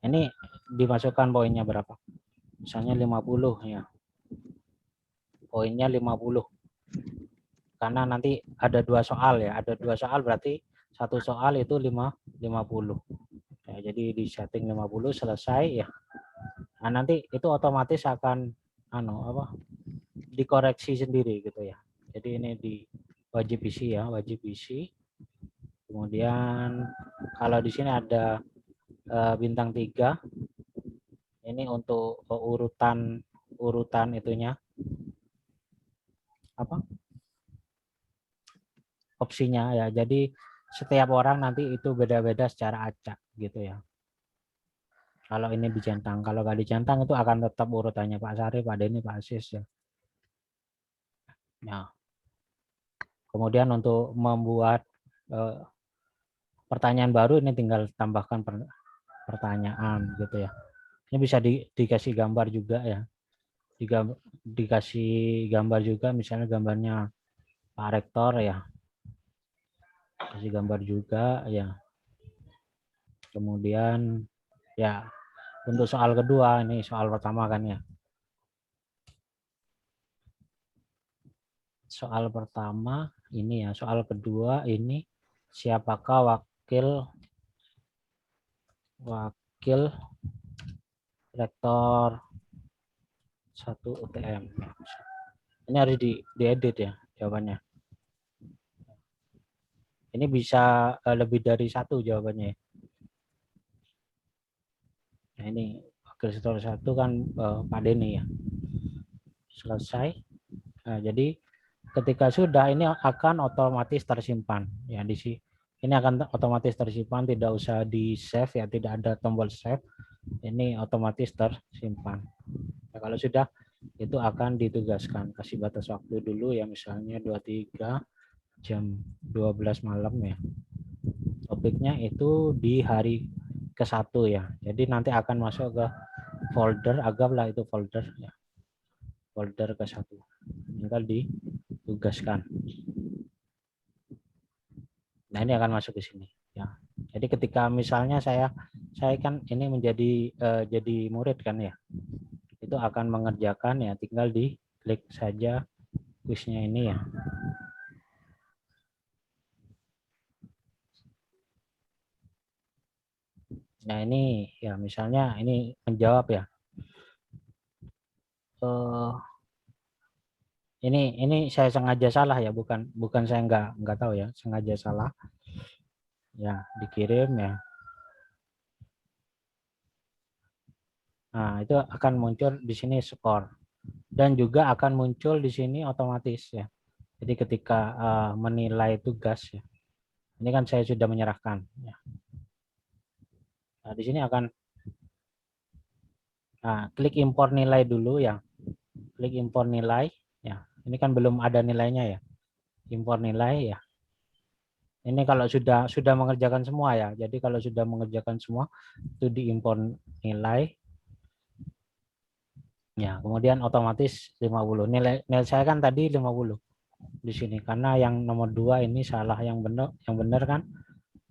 Ini dimasukkan poinnya berapa? Misalnya 50 ya. Poinnya 50. Karena nanti ada 2 soal ya. Ada 2 soal berarti 1 soal itu 50. Ya, jadi di setting 50 selesai ya. Nah, nanti itu otomatis akan dikoreksi sendiri gitu ya. Jadi ini di wajib isi ya, wajib isi. Kemudian kalau di sini ada bintang 3. Ini untuk urutan itunya opsinya ya. Jadi setiap orang nanti itu beda-beda secara acak gitu ya. Kalau ini dicentang, kalau nggak dicentang itu akan tetap urutannya Pak Syarif, Pak Denny, Pak Asis ya. Nah, kemudian untuk membuat pertanyaan baru ini tinggal tambahkan pertanyaan gitu ya. Ini bisa dikasih gambar juga ya. Dikasih gambar juga, misalnya gambarnya Pak Rektor ya. Kasih gambar juga ya. Kemudian ya untuk soal kedua, ini soal pertama kan ya. Soal pertama ini ya, soal kedua ini siapakah wakil Wakil Rektor 1 UTM. Ini harus diedit ya jawabannya. Ini bisa lebih dari 1 jawabannya. Nah, ini Wakil Rektor 1 kan Pak Denny ya. Selesai. Nah, jadi ketika sudah ini akan otomatis tersimpan ya di sini. Ini akan otomatis tersimpan, tidak usah di save ya, tidak ada tombol save. Ini otomatis tersimpan. Nah, kalau sudah itu akan ditugaskan. Kasih batas waktu dulu ya, misalnya 23 jam 12 malam ya. Topiknya itu di hari ke-1 ya. Jadi nanti akan masuk ke folder, anggaplah itu folder ya. Folder ke-1. Tinggal ditugaskan. Nah, ini akan masuk ke sini ya. Jadi ketika misalnya saya kan ini menjadi jadi murid kan ya. Itu akan mengerjakan ya, tinggal diklik saja kuisnya ini ya. Nah, ini ya misalnya ini menjawab ya. Ini saya sengaja salah ya, bukan saya nggak tahu ya, sengaja salah. Ya, dikirim ya. Nah, itu akan muncul di sini skor. Dan juga akan muncul di sini otomatis ya. Jadi ketika menilai tugas ya. Ini kan saya sudah menyerahkan ya. Nah, di sini akan klik impor nilai dulu ya. Klik impor nilai ya. Ini kan belum ada nilainya ya. Impor nilai ya. Ini kalau sudah mengerjakan semua ya. Jadi kalau sudah mengerjakan semua itu diimpor nilai. Ya, kemudian otomatis 50. Nilai saya kan tadi 50 di sini karena yang nomor 2 ini salah, yang benar kan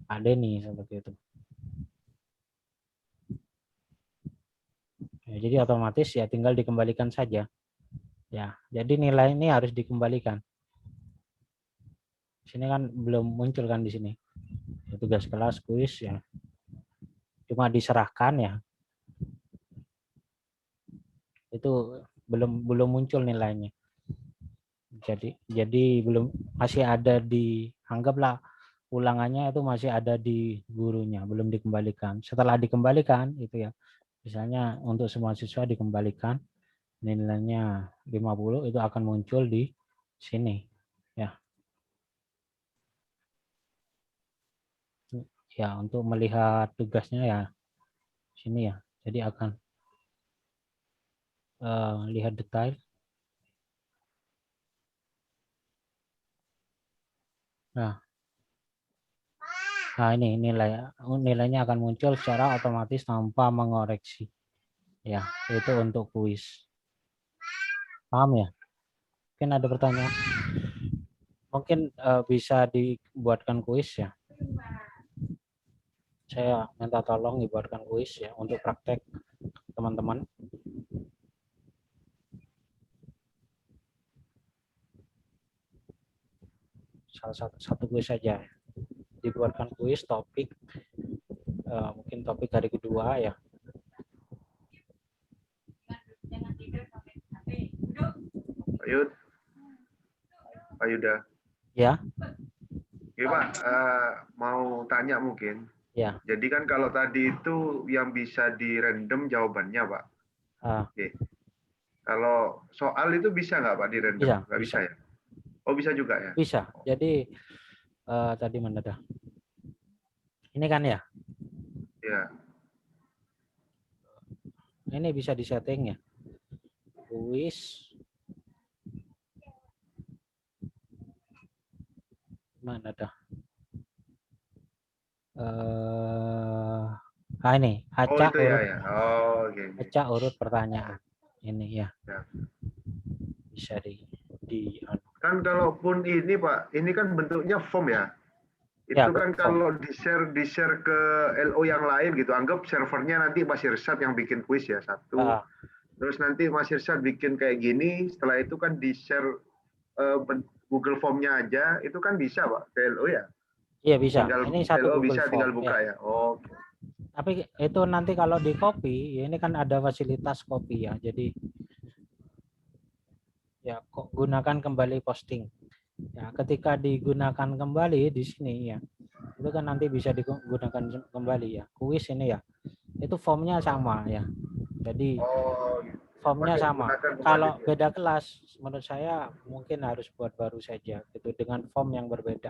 ada nih seperti itu. Ya, jadi otomatis ya tinggal dikembalikan saja. Ya, jadi nilai ini harus dikembalikan. Sini kan belum muncul kan di sini. Ya, tugas kelas kuis ya. Cuma diserahkan ya. Itu belum muncul nilainya. Jadi belum, masih ada di, anggaplah ulangannya itu masih ada di gurunya, belum dikembalikan. Setelah dikembalikan itu ya. Misalnya untuk semua siswa dikembalikan nilainya 50, itu akan muncul di sini ya. Ya, untuk melihat tugasnya ya sini ya. Jadi akan lihat detail. Nah, ini nilainya akan muncul secara otomatis tanpa mengoreksi. Ya, itu untuk kuis. Paham ya? Mungkin ada pertanyaan. Mungkin bisa dibuatkan kuis ya. Saya minta tolong dibuatkan kuis ya untuk praktek teman-teman. Satu kuis saja. Dibuatkan kuis topik, mungkin topik hari kedua ya. Pak Yuda. Ya. Oke, Pak, mau tanya mungkin. Ya. Jadi kan kalau tadi itu yang bisa di random jawabannya, Pak. Oke. Kalau soal itu bisa nggak Pak di random? Bisa. Nggak bisa ya? Oh, bisa juga ya? Bisa. Jadi tadi mana dah? Ini kan ya? Ya. Ini bisa disetting ya. Kuis. Mana dah? Ini acak itu urut. ya. Oh, oke. Acak urut pertanyaan. Ini ya. Ya. Bisa di kan kalaupun ini Pak, ini kan bentuknya form ya. Itu ya, kan form. kalau di-share ke LO yang lain gitu. Anggap servernya nanti Mas Irsad yang bikin kuis ya, satu. Terus nanti Mas Irsad bikin kayak gini, setelah itu kan di-share Google Form-nya aja, itu kan bisa Pak, ke LO ya? Iya bisa. Tinggal ini satu LO Google bisa Form, tinggal buka ya. Oh. Tapi itu nanti kalau di copy, ya ini kan ada fasilitas copy ya. Jadi ya kok gunakan kembali posting. Ya, ketika digunakan kembali di sini ya, itu kan nanti bisa digunakan kembali ya. Kuis ini ya, itu formnya sama ya. Jadi Oh, gitu. formnya Pakai sama. gunakan kembali Kalau dia. beda kelas, menurut saya mungkin harus buat baru saja gitu dengan form yang berbeda.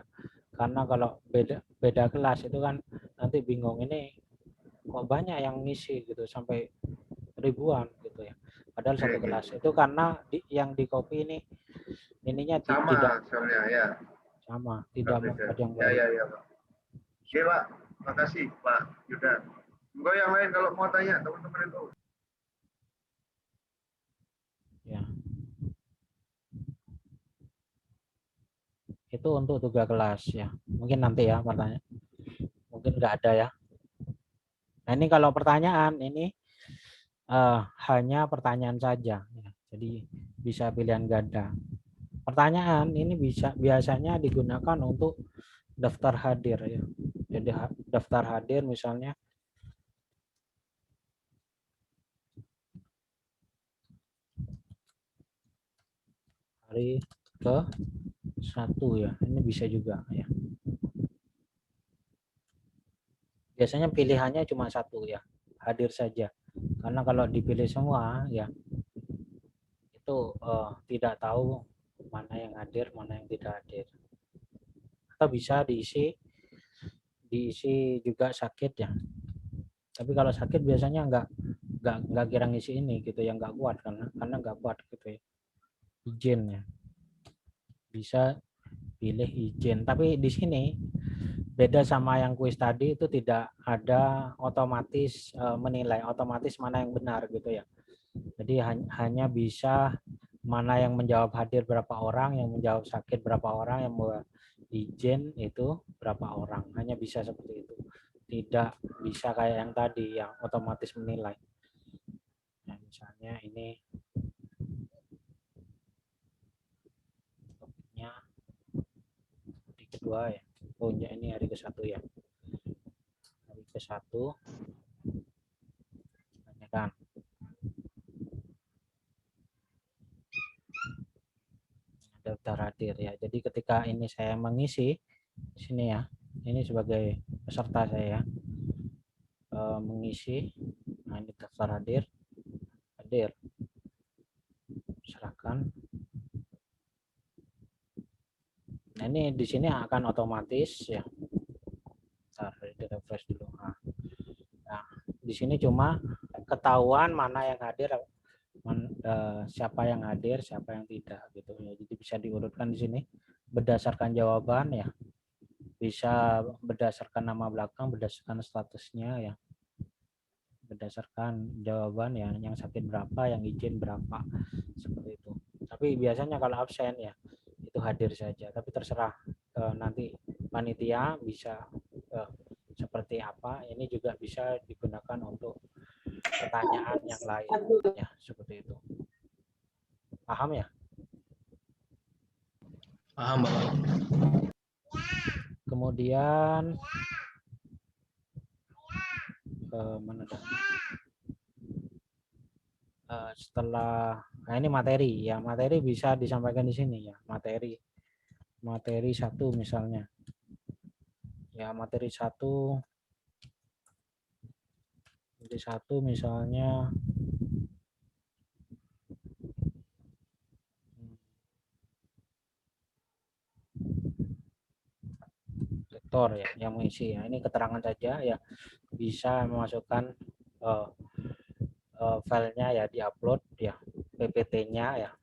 Karena kalau beda kelas itu kan nanti bingung ini kok banyak yang ngisi gitu sampai ribuan gitu ya. Padahal Iya, satu iya, kelas iya. itu karena yang di copy ini ininya Sama tidak soalnya ya. sama, Nggak tidak beda. ada yang Ya, baru. ya, ya, Pak. Oke, Pak. Makasih, Pak Yuda. Enggak yang lain kalau mau tanya teman-teman itu. Ya. Itu untuk tugas kelas ya. Mungkin nanti ya pertanyaan. Mungkin nggak ada ya. Nah ini kalau pertanyaan ini hanya pertanyaan saja. Ya. Jadi bisa pilihan ganda. Pertanyaan ini biasanya digunakan untuk daftar hadir ya. Jadi daftar hadir misalnya hari ke 1 ya. Ini bisa juga ya. Biasanya pilihannya cuma 1 ya. Hadir saja. Karena kalau dipilih semua ya itu tidak tahu mana yang hadir, mana yang tidak hadir. Atau bisa diisi juga sakit ya. Tapi kalau sakit biasanya nggak kira ngisi ini gitu yang nggak kuat karena nggak kuat gitu ya. Izin ya. Bisa pilih izin. Tapi di sini beda sama yang kuis tadi itu tidak ada otomatis menilai otomatis mana yang benar gitu ya. Jadi hanya bisa mana yang menjawab hadir berapa orang, yang menjawab sakit berapa orang, yang mau izin itu berapa orang. Hanya bisa seperti itu. Tidak bisa kayak yang tadi yang otomatis menilai. Nah, misalnya ini topiknya hari kedua ya. Oh ya, ini hari ke-1 ya. Hari ke-1 tanyakan daftar hadir ya. Jadi ketika ini saya mengisi sini ya, ini sebagai peserta saya mengisi, nah ini daftar hadir, serahkan. Nah ini di sini akan otomatis ya. Bentar, refresh dulu. Nah, di sini cuma ketahuan mana yang hadir, siapa yang hadir, siapa yang tidak gitu ya. Jadi bisa diurutkan di sini berdasarkan jawaban ya. Bisa berdasarkan nama belakang, berdasarkan statusnya ya. Berdasarkan jawaban ya, yang sakit berapa, yang izin berapa, seperti itu. Tapi biasanya kalau absen ya itu hadir saja, tapi terserah nanti panitia bisa seperti apa. Ini juga bisa digunakan untuk pertanyaan yang lain ya, seperti itu. Paham ya? Paham, Bapak. Kemudian mana dah? Setelah ini materi ya, materi bisa disampaikan di sini ya, materi 1 misalnya ya, materi 1 misalnya lektor ya yang mengisi ya. Ini keterangan saja ya, bisa memasukkan filenya ya, diupload ya, PPT-nya ya.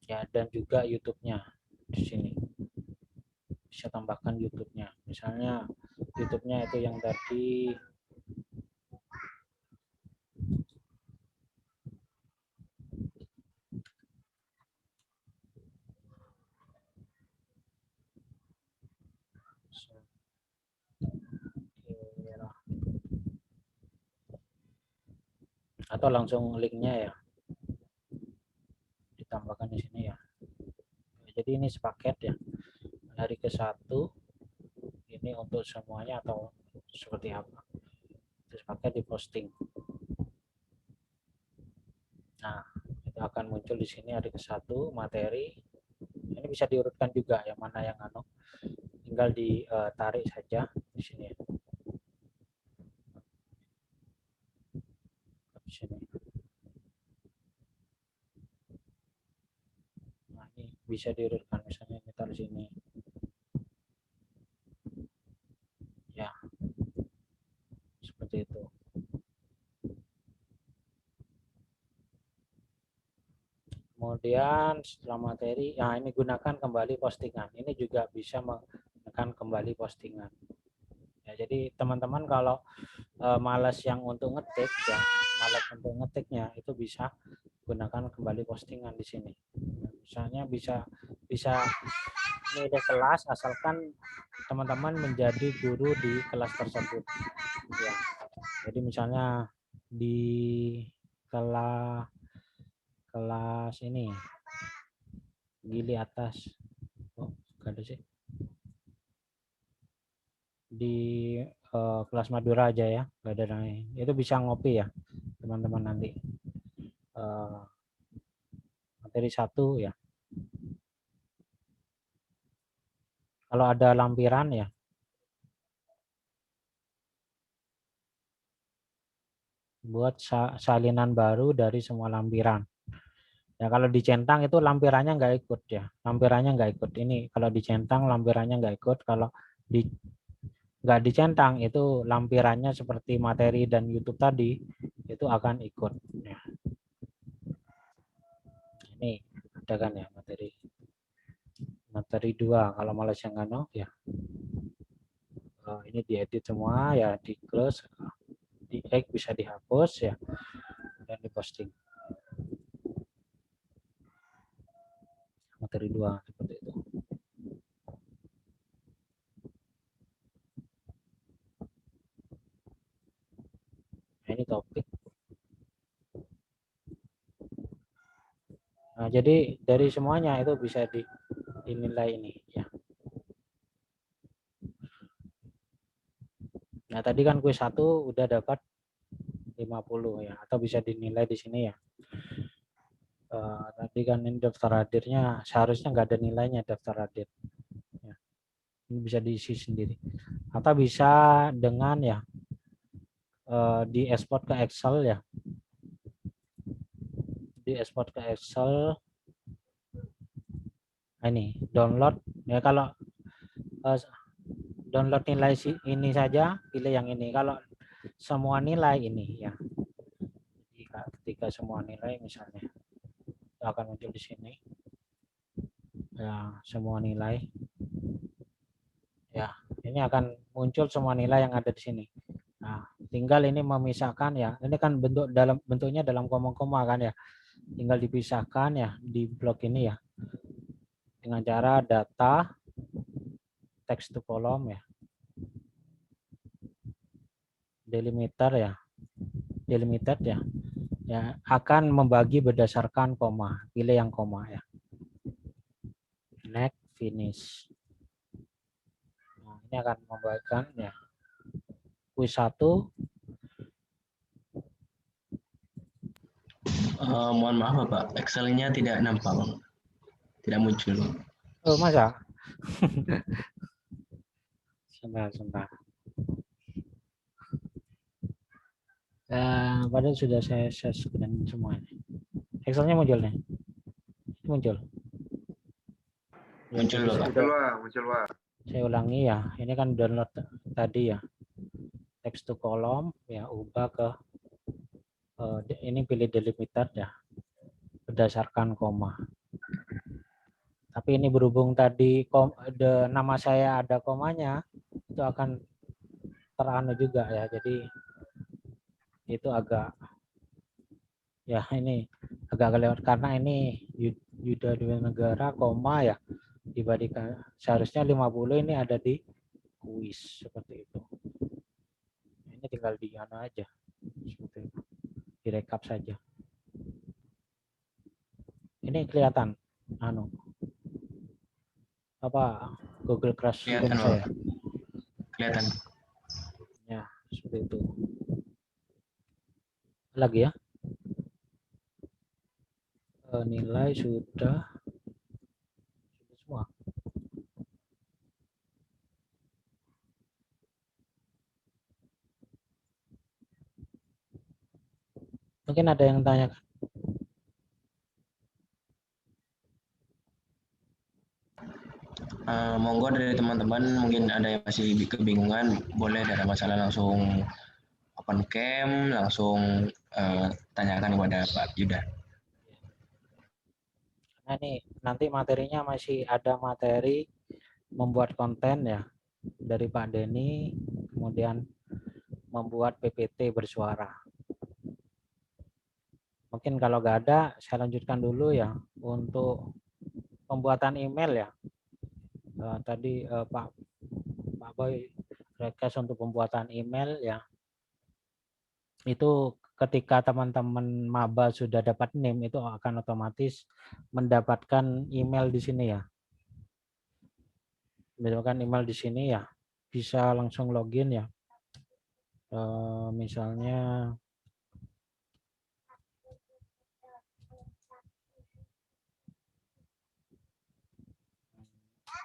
Ya, dan juga YouTube-nya di sini. Bisa tambahkan YouTube-nya. Misalnya YouTube-nya itu yang tadi atau langsung linknya ya ditambahkan di sini ya. Jadi Jadi ini sepaket ya, hari ke-1 ini untuk semuanya atau seperti apa, terus pakai diposting. Nah, itu akan muncul di sini hari ke-1 materi. Ini bisa diurutkan juga yang mana yang tinggal ditarik saja di sini. Di sini. Nah, ini bisa diurutkan, misalnya kita di sini. Ya, seperti itu. Kemudian setelah materi, nah ini gunakan kembali postingan. Ini juga bisa menekan kembali postingan. Ya, jadi teman-teman kalau malas yang untuk ngetik ya, malas untuk ngetiknya itu bisa gunakan kembali postingan di sini. Misalnya bisa milih kelas asalkan teman-teman menjadi guru di kelas tersebut. Ya. Jadi misalnya di kelas ini Gili atas, oh gak ada sih, di kelas Madura aja ya, gak ada namanya. Itu bisa ngopi ya teman-teman nanti materi 1 ya. Kalau ada lampiran ya, buat salinan baru dari semua lampiran. Ya kalau dicentang itu lampirannya nggak ikut ya, lampirannya nggak ikut. Ini kalau dicentang lampirannya nggak ikut. Kalau nggak dicentang itu lampirannya seperti materi dan YouTube tadi itu akan ikut. Ya. Ini ada kan ya materi 2. Kalau malas yang ya ini diedit semua ya, di close, di bisa dihapus ya dan diposting. Materi 2 seperti itu. Nah, ini topik. Nah, jadi dari semuanya itu bisa dinilai ini ya. Nah, tadi kan kuis 1 udah dapat 50 ya, atau bisa dinilai di sini ya. Tadi kan ini daftar hadirnya seharusnya nggak ada nilainya daftar hadir. Ya. Ini bisa diisi sendiri. Atau bisa dengan ya di export ke Excel ya. Di export ke Excel. Nah, ini download ya, kalau download nilai ini saja pilih yang ini. Kalau semua nilai ini ya. Ketika semua nilai misalnya akan muncul di sini. Ya, semua nilai. Ya, ini akan muncul semua nilai yang ada di sini. Nah, tinggal ini memisahkan ya. Ini kan bentuknya dalam koma-koma kan ya. Tinggal dipisahkan ya di blok ini ya. Dengan cara data text to column ya. Delimiter ya. Delimited ya. Ya, akan membagi berdasarkan koma. Pilih yang koma ya. Next, finish. Nah, ini akan membagikan ya. Kuis 1. Mohon maaf Bapak, Excel-nya tidak nampak, tidak muncul. Oh masa? Sebentar. Padahal sudah saya screen semuanya. Excel-nya muncul nih. Muncul. Muncul Bapak. Muncul Pak. Saya ulangi ya. Ini kan download tadi ya. Text to column ya, ubah ke ini pilih delimited ya. Berdasarkan koma. Tapi ini berhubung tadi nama saya ada komanya, itu akan teranu juga ya. Jadi itu agak ya, ini agak kelewat karena ini Yuda Dwi Negara koma ya, dibandingkan seharusnya 50 ini ada di kuis seperti itu. Ini tinggal di aja seperti itu, direkap saja. Ini kelihatan apa Google Classroom Kelihatan, saya. Bapak. Kelihatan. Ya, seperti itu. Lagi ya. Nilai sudah semua. Mungkin ada yang tanya. Monggo dari teman-teman mungkin ada yang masih kebingungan, boleh ada masalah langsung open cam, langsung tanyakan kepada Pak Yuda. Nah nih, nanti materinya masih ada materi membuat konten ya dari Pak Denny, kemudian membuat PPT bersuara. Mungkin kalau nggak ada, saya lanjutkan dulu ya untuk pembuatan email ya. Tadi Pak Boy request untuk pembuatan email ya. Itu ketika teman-teman maba sudah dapat NIM itu akan otomatis mendapatkan email di sini ya. Misalkan email di sini ya, bisa langsung login ya. Misalnya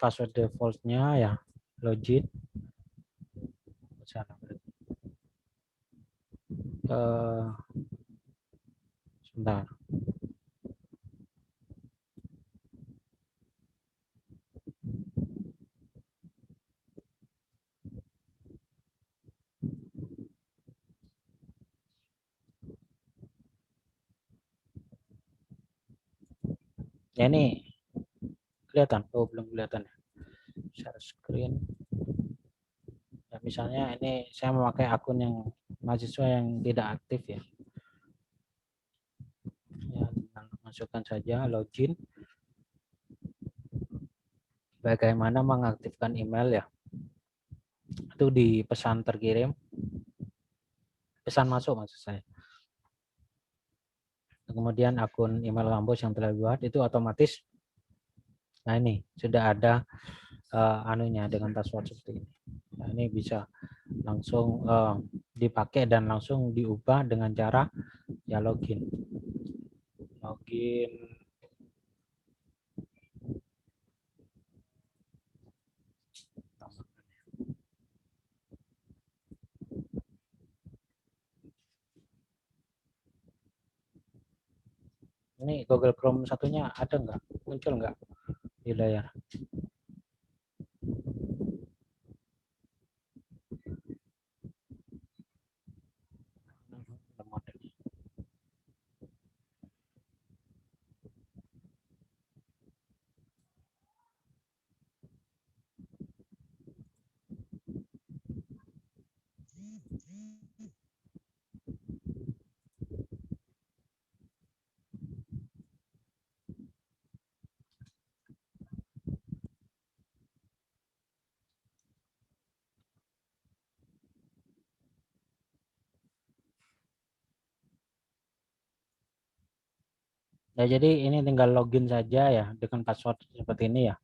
password defaultnya ya, login. Sebentar. Ya ini kelihatan? Oh belum kelihatan ya. Share screen. Ya, misalnya ini saya memakai akun yang mahasiswa yang tidak aktif ya. Ya, masukkan saja login. Bagaimana mengaktifkan email ya? Itu di pesan terkirim. Pesan masuk maksud saya. Kemudian akun email kampus yang telah dibuat itu otomatis. Nah ini sudah ada anunya dengan password seperti ini. Nah, ini bisa langsung dipakai dan langsung diubah dengan cara ya login. Ini Google Chrome satunya ada nggak? Muncul nggak di layar? Ya, jadi ini tinggal login saja ya dengan password seperti ini ya.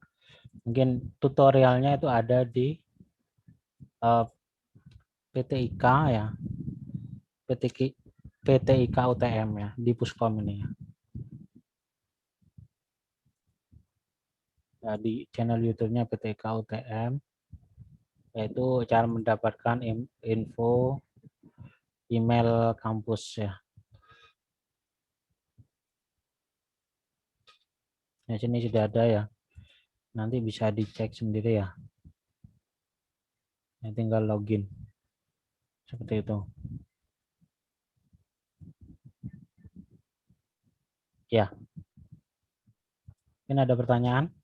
Mungkin tutorialnya itu ada di PTIK ya. PTIK UTM ya di Puskom ini ya. Ya, di channel YouTube-nya PTIK UTM yaitu cara mendapatkan info email kampus ya. Nah, sini sudah ada ya. Nanti bisa dicek sendiri ya. Nah, tinggal login. Seperti itu. Ya. Mungkin ada pertanyaan?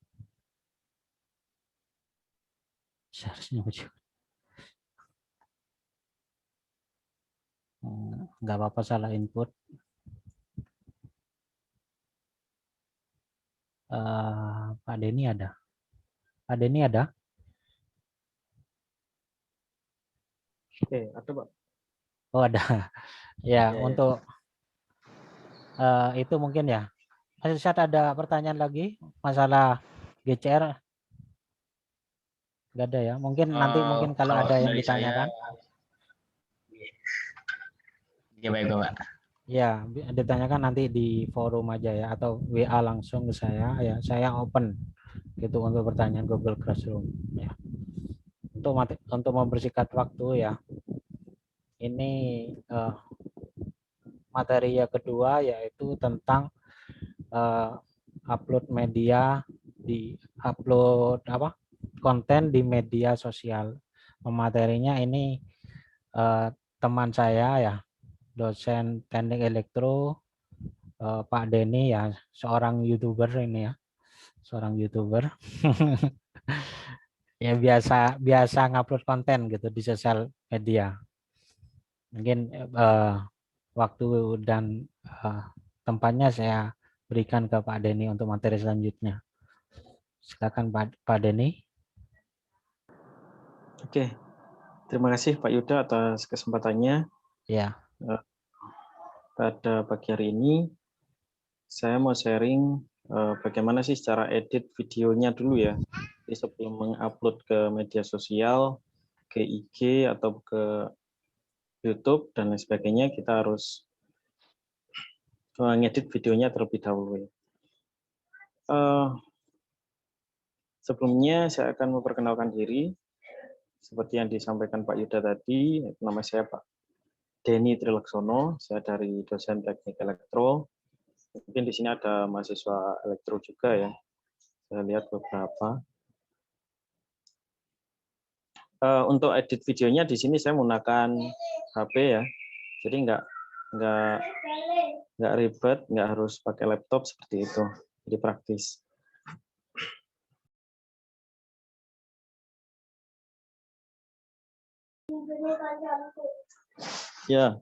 Seharusnya nggak apa-apa salah input. Pak Denny ada? Pak Denny ada? Oke, ada Pak. Oh ada. Ya, Ya. untuk itu mungkin ya. Mas Irsad ada pertanyaan lagi masalah GCR? Nggak ada ya. Mungkin nanti mungkin kalau ada yang dari ditanyakan. Ya baik Bapak. Ya, ditanyakan nanti di forum aja ya atau WA langsung ke saya ya. Saya open gitu untuk pertanyaan Google Classroom ya. Untuk mempersingkat waktu ya. Ini materi yang kedua yaitu tentang upload media upload konten di media sosial. Materinya ini teman saya ya, dosen teknik elektro Pak Denny ya, seorang YouTuber ini ya, seorang YouTuber. Ya biasa ngupload konten gitu di sosial media. Mungkin waktu dan tempatnya saya berikan ke Pak Denny untuk materi selanjutnya. Silakan Pak Denny. Oke, terima kasih Pak Yuda atas kesempatannya. Ya. Pada pagi hari ini saya mau sharing bagaimana sih cara edit videonya dulu ya. Jadi sebelum mengupload ke media sosial, ke IG atau ke YouTube dan lain sebagainya, kita harus mengedit videonya terlebih dahulu. Sebelumnya saya akan memperkenalkan diri. Seperti yang disampaikan Pak Yuda tadi, nama saya Pak Denny Trilaksono, saya dari dosen teknik elektro. Mungkin di sini ada mahasiswa elektro juga ya. Saya lihat beberapa. Untuk edit videonya di sini saya menggunakan HP ya. Jadi nggak ribet, nggak harus pakai laptop seperti itu. Jadi praktis. Ya,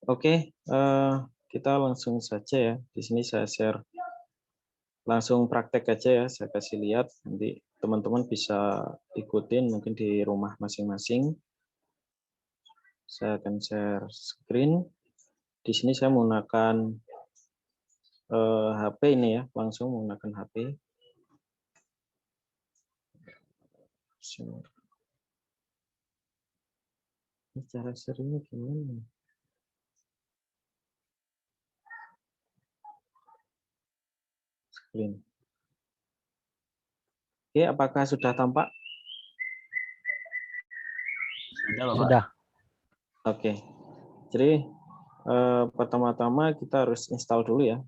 oke. Kita langsung saja ya. Di sini saya share langsung praktek aja ya. Saya kasih lihat nanti teman-teman bisa ikutin mungkin di rumah masing-masing. Saya akan share screen. Di sini saya menggunakan HP ini ya, langsung menggunakan HP. Ini cara share-nya gimana? Screen. Oke, apakah sudah tampak? Sudah. Oke. Jadi pertama-tama kita harus install dulu ya.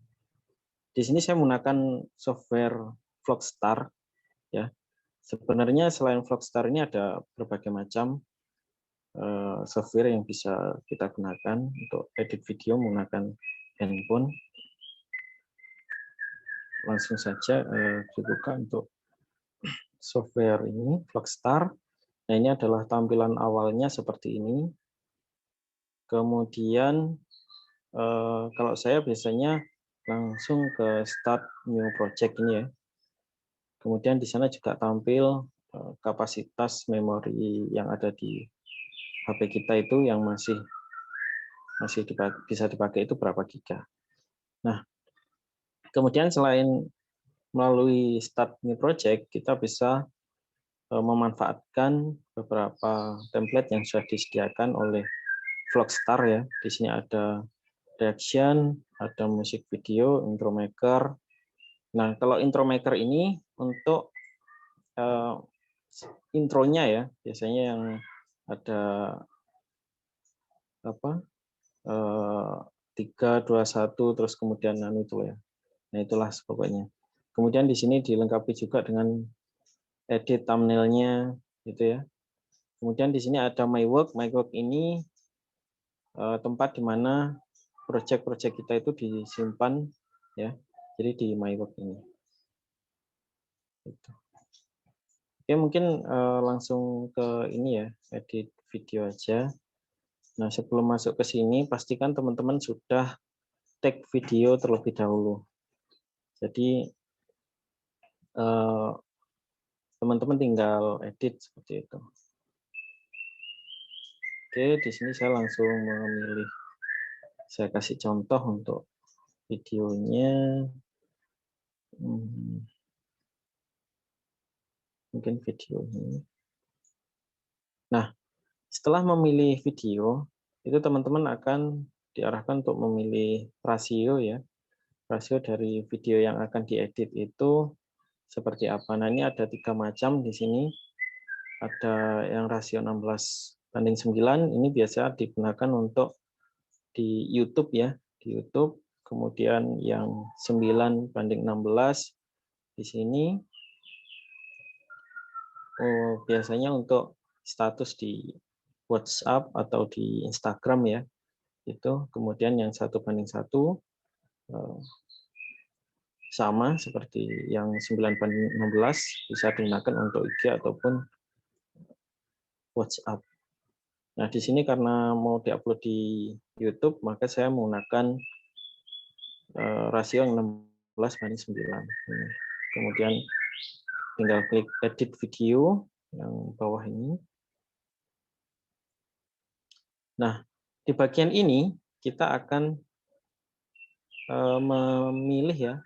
Di sini saya menggunakan software Vlogstar ya. Sebenarnya selain Vlogstar ini ada berbagai macam software yang bisa kita gunakan untuk edit video menggunakan handphone. Langsung saja dibuka untuk software ini, Vlogstar. Nah, ini adalah tampilan awalnya seperti ini. Kemudian kalau saya biasanya langsung ke Start New Project ini ya. Kemudian di sana juga tampil kapasitas memori yang ada di HP kita itu yang masih bisa dipakai itu berapa giga. Nah, kemudian selain melalui Start New Project, kita bisa memanfaatkan beberapa template yang sudah disediakan oleh Vlogstar ya. Di sini ada reaction, ada musik video, intro maker. Nah, kalau intro maker ini untuk intronya ya, biasanya yang ada 3, 2, 1 terus kemudian itu ya. Nah, itulah pokoknya. Kemudian di sini dilengkapi juga dengan edit thumbnail-nya gitu ya. Kemudian di sini ada My Work. My Work ini tempat di mana proyek-proyek kita itu disimpan ya. Jadi di My Work ini. Gitu. Oke, mungkin langsung ke ini ya, edit video aja. Nah, sebelum masuk ke sini pastikan teman-teman sudah take video terlebih dahulu. Jadi teman-teman tinggal edit seperti itu. Oke, di sini saya langsung memilih, saya kasih contoh untuk videonya. mungkin video ini. Nah, setelah memilih video, itu teman-teman akan diarahkan untuk memilih rasio ya. Rasio dari video yang akan diedit itu seperti apa. Nah, ini ada 3 macam di sini. Ada yang rasio 16:9, ini biasa digunakan untuk di YouTube ya, di YouTube. Kemudian yang 9:16 di sini biasanya untuk status di WhatsApp atau di Instagram ya. Itu kemudian yang 1:1 sama seperti yang 9:16 bisa digunakan untuk IG ataupun WhatsApp. Nah, di sini karena mau diupload di YouTube, maka saya menggunakan rasio yang 16:9. Kemudian tinggal klik edit video yang bawah ini. Nah, di bagian ini kita akan memilih ya,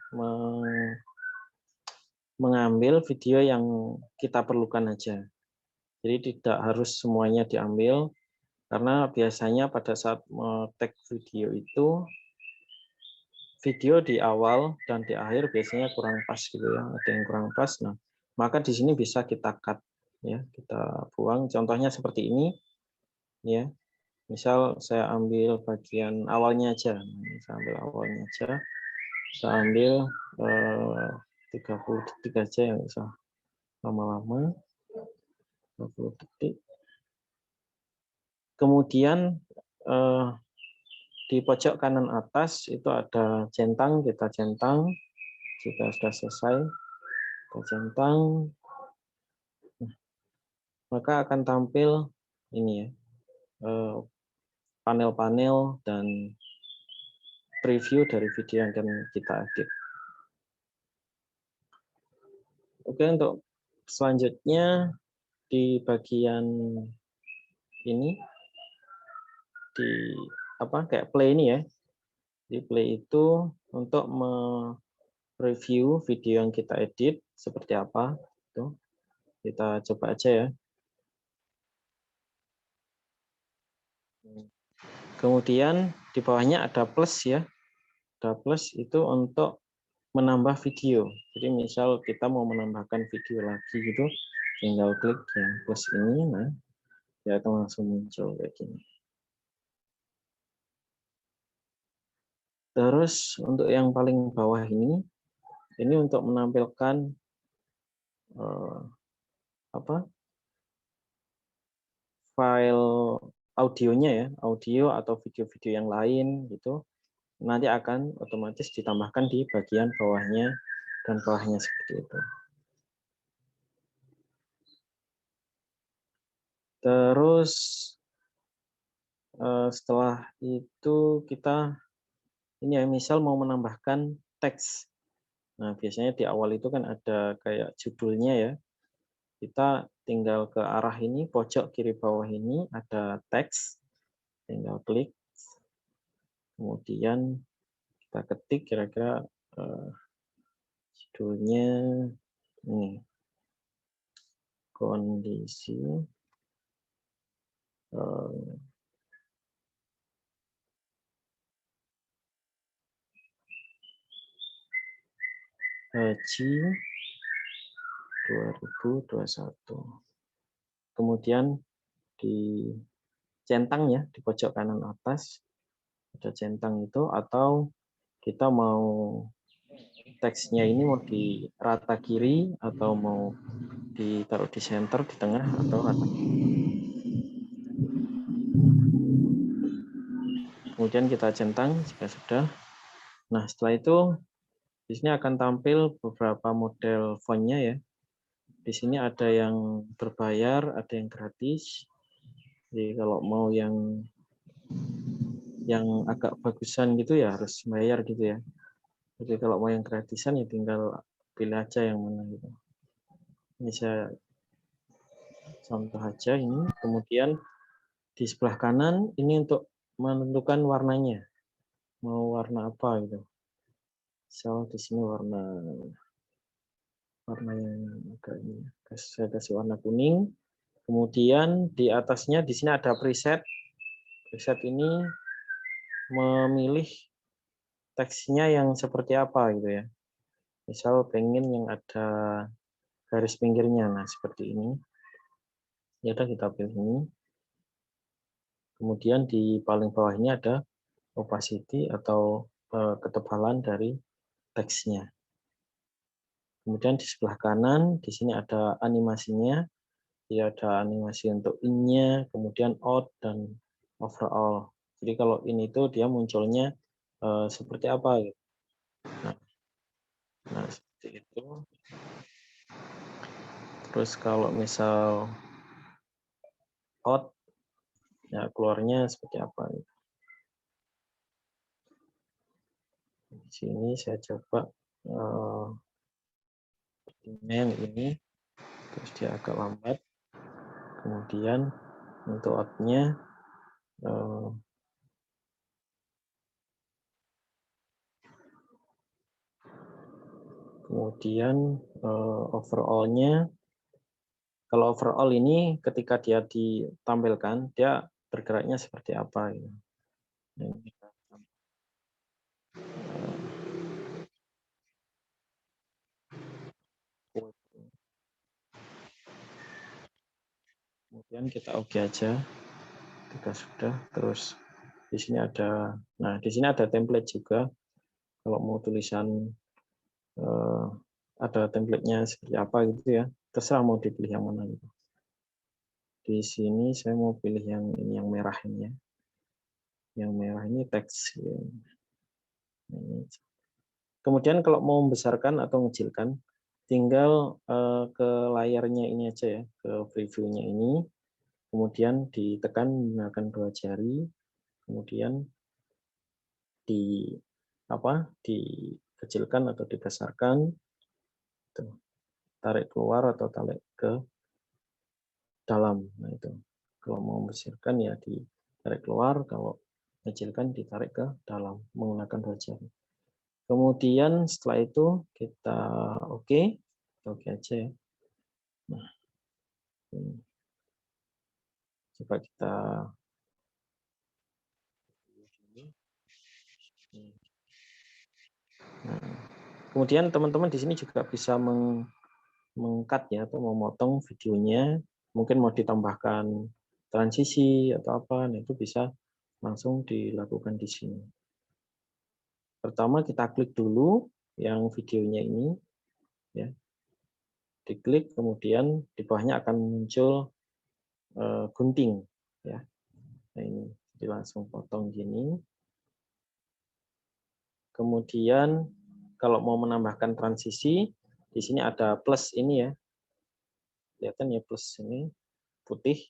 mengambil video yang kita perlukan aja. Jadi tidak harus semuanya diambil, karena biasanya pada saat tag video itu, video di awal dan di akhir biasanya kurang pas gitu ya, ada yang kurang pas. Nah, maka di sini bisa kita cut ya, kita buang. Contohnya seperti ini ya. Misal saya ambil bagian awalnya aja, saya ambil awalnya aja, saya ambil 30 detik aja, yang usah lama-lama, 20 detik. Kemudian di pojok kanan atas itu ada centang, kita centang. Jika sudah selesai, kita centang. Nah, maka akan tampil ini ya, panel-panel dan preview dari video yang akan kita edit. Oke, untuk selanjutnya di bagian ini, di kayak play ini ya, di play itu untuk mereview video yang kita edit seperti apa. Tuh, kita coba aja ya. Kemudian di bawahnya ada plus ya. Ada plus itu untuk menambah video. Jadi misal kita mau menambahkan video lagi gitu, tinggal klik yang plus ini, nah dia akan langsung muncul kayak gini. Terus untuk yang paling bawah ini untuk menampilkan file audionya ya, audio atau video-video yang lain gitu, nanti akan otomatis ditambahkan di bagian bawahnya dan bawahnya seperti itu. Terus setelah itu kita ini ya, misal mau menambahkan teks. Nah, biasanya di awal itu kan ada kayak judulnya ya. Kita tinggal ke arah ini, pojok kiri bawah ini ada teks. Tinggal klik. Kemudian kita ketik kira-kira judulnya ini. Kondisi haji 2021. Kemudian di centang ya, di pojok kanan atas ada centang itu, atau kita mau teksnya ini mau di rata kiri atau mau ditaruh di center, di tengah, atau rata kiri. Kemudian kita centang jika sudah. Nah, setelah itu di sini akan tampil beberapa model fontnya ya. Di sini ada yang berbayar, ada yang gratis. Jadi kalau mau yang agak bagusan gitu ya harus bayar gitu ya. Jadi kalau mau yang gratisan ya tinggal pilih aja yang mana gitu. Ini saya contoh aja ini. Kemudian di sebelah kanan ini untuk menentukan warnanya. Mau warna apa gitu. Misal di sini warna warna yang agak ini. Saya kasih warna kuning. Kemudian di atasnya di sini ada preset. Preset ini memilih teksnya yang seperti apa gitu ya. Misal pengen yang ada garis pinggirnya, nah seperti ini. Ya udah kita pilih ini. Kemudian di paling bawah ini ada opacity atau ketebalan dari teksnya. Kemudian di sebelah kanan, di sini ada animasinya. Dia ada animasi untuk in-nya, kemudian out, dan overall. Jadi kalau in itu dia munculnya seperti apa. Gitu. Nah, seperti itu. Terus kalau misal out, ya keluarnya seperti apa. Gitu. Di sini saya coba ini, terus dia agak lambat. Kemudian untuk out-nya kemudian overall-nya, kalau overall ini ketika dia ditampilkan dia bergeraknya seperti apa. Gitu. Kemudian kita oke aja. Kita sudah, terus di sini ada, nah di sini ada template juga. Kalau mau tulisan ada template-nya seperti apa gitu ya. Terserah mau dipilih yang mana gitu. Di sini saya mau pilih yang ini, yang merah ini ya. Yang merah ini teks. Kemudian kalau mau membesarkan atau mengecilkan, tinggal ke layarnya ini aja ya, ke preview-nya ini. Kemudian ditekan menggunakan 2 jari. Kemudian dikecilkan atau dibesarkan. Tarik keluar atau tarik ke dalam. Nah itu. Kalau mau membesarkan ya ditarik keluar, kalau kecilkan ditarik ke dalam menggunakan 2 jari. Kemudian setelah itu kita oke aja ya. Nah, ini. Coba kita nah, kemudian teman-teman di sini juga bisa meng-cut ya atau memotong videonya, mungkin mau ditambahkan transisi atau apa, nah itu bisa langsung dilakukan di sini. Pertama kita klik dulu yang videonya ini, ya, diklik, kemudian di bawahnya akan muncul gunting, ya. Nah ini, jadi langsung potong gini. Kemudian kalau mau menambahkan transisi, di sini ada plus ini ya, kelihatan ya plus ini putih.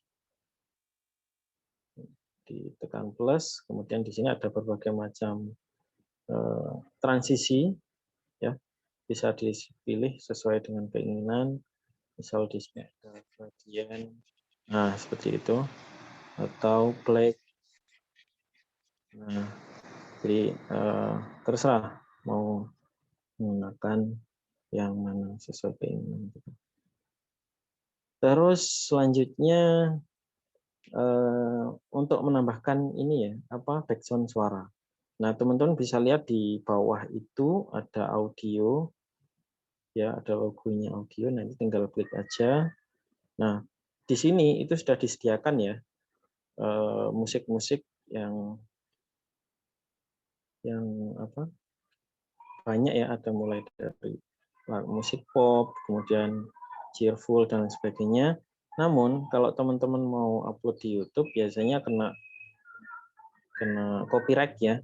Ditekan plus, kemudian di sini ada berbagai macam transisi, ya, bisa dipilih sesuai dengan keinginan, misal di sini ada gradient, nah seperti itu, atau black. Nah, jadi terserah mau menggunakan yang mana sesuai keinginan. Terus selanjutnya untuk menambahkan ini ya, background suara. Nah, teman-teman bisa lihat di bawah itu ada audio, ya, ada logonya audio. Nanti tinggal klik aja. Nah, di sini itu sudah disediakan ya musik-musik yang banyak ya, ada mulai dari musik pop, kemudian cheerful dan sebagainya. Namun kalau teman-teman mau upload di YouTube biasanya kena copyright ya.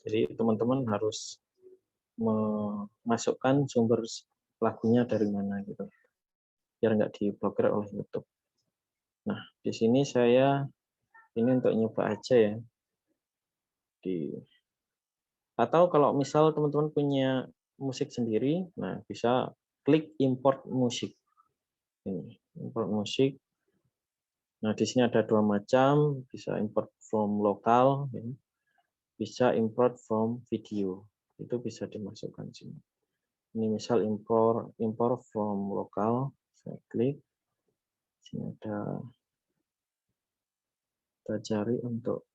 Jadi teman-teman harus memasukkan sumber lagunya dari mana gitu, biar nggak diblokir oleh YouTube. Nah, di sini saya ini untuk nyoba aja ya. Atau kalau misal teman-teman punya musik sendiri, nah bisa klik import musik. Ini import musik. Nah, di sini ada 2 macam, bisa import from lokal, bisa import from video. Itu bisa dimasukkan sini. Ini misal import from local, saya klik. Sini ada, kita cari untuk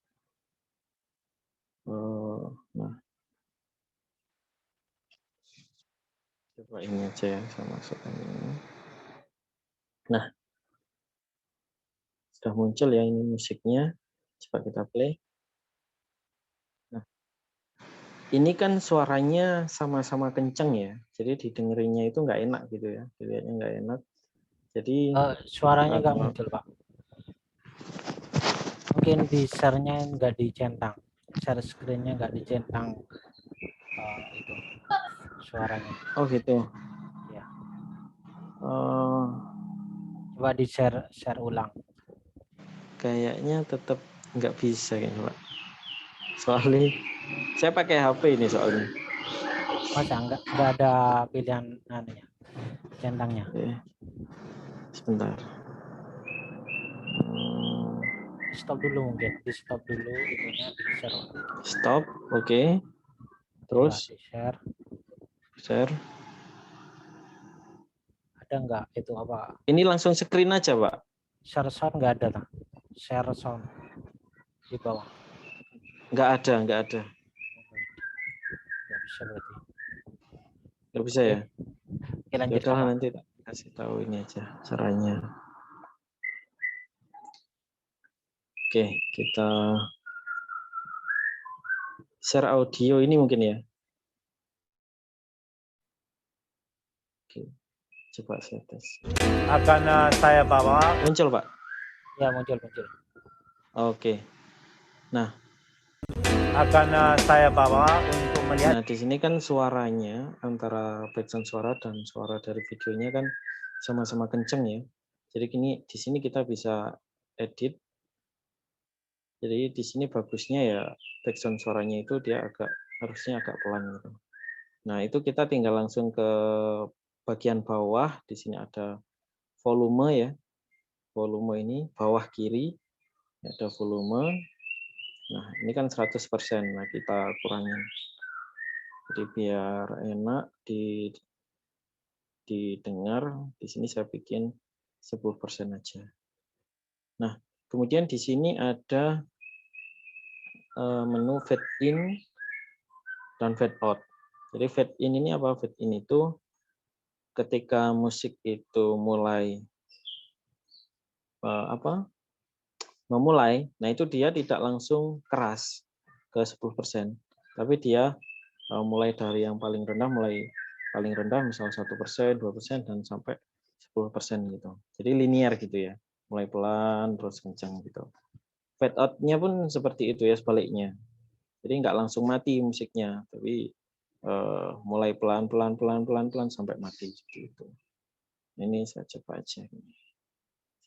nah, coba ini aja ya, saya masukkan ini. Nah, sudah muncul ya ini musiknya. Coba kita play. Nah, ini kan suaranya sama-sama kenceng ya, jadi didengerinnya itu nggak enak gitu ya, dilihatnya nggak enak. Jadi Suaranya nggak muncul, Pak. Mungkin di share-nya nggak dicentang, share screen-nya nggak dicentang itu suaranya. oh gitu. Ya. Oh, Coba di share ulang. kayaknya tetap nggak bisa kayaknya, Pak. Soalnya saya pakai HP ini soalnya. Masa nggak ada pilihan anunya, centangnya? Oke. Sebentar. Di stop dulu mungkin, di stop dulu itunya, di share. Stop, oke. Terus Coba di share. share. Ada nggak itu apa? Ini langsung screen aja, Pak. Share sound nggak ada, tak? Share sound di bawah. Nggak ada. Nggak bisa berarti. Nggak bisa ya? Oke, lanjut. Yaudah, nanti tak kasih tahu ini aja caranya. Oke, kita share audio ini mungkin ya. Oke, coba saya tes. Akan saya bawa. Muncul, Pak? Ya, muncul. Oke. Nah, akan saya bawa untuk melihat. Nah, di sini kan suaranya antara background suara dan suara dari videonya kan sama-sama kenceng ya. Jadi di sini kita bisa edit. Jadi di sini bagusnya ya background suaranya itu dia harusnya agak pelan gitu. Nah, itu kita tinggal langsung ke bagian bawah. Di sini ada volume ya. Volume ini bawah kiri ada volume. Nah, ini kan 100%. Nah, kita kurangin. Jadi biar enak didengar, di sini saya bikin 10% aja. Nah, kemudian di sini ada menu fade in dan fade out. Jadi fade in ini apa? Fade in itu ketika musik itu mulai memulai, nah itu dia tidak langsung keras ke 10%, tapi dia mulai dari yang paling rendah, misal 1%, 2%, dan sampai 10% gitu. Jadi linear gitu ya, mulai pelan terus kencang gitu. Fade out-nya pun seperti itu ya, sebaliknya. Jadi nggak langsung mati musiknya, tapi mulai pelan sampai mati gitu. Ini saya coba aja.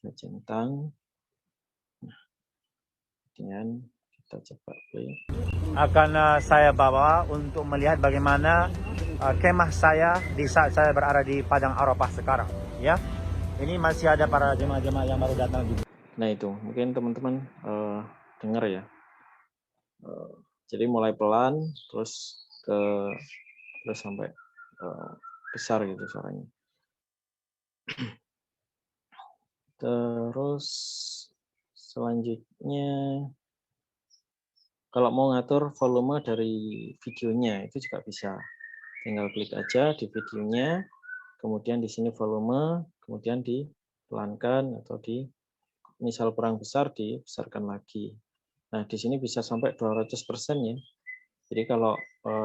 Saya centang. Nah, kemudian kita coba play. Akan saya bawa untuk melihat bagaimana kemah saya di saat saya berada di Padang Arafah sekarang. Ya, ini masih ada para jemaah-jemaah yang baru datang juga. Nah itu mungkin teman-teman dengar ya. Jadi mulai pelan terus sampai besar gitu suaranya. Terus selanjutnya kalau mau ngatur volume dari videonya itu juga bisa. Tinggal klik aja di videonya, kemudian di sini volume, kemudian dipelankan atau misal kurang besar dibesarkan lagi. Nah, di sini bisa sampai 200% ya. Jadi kalau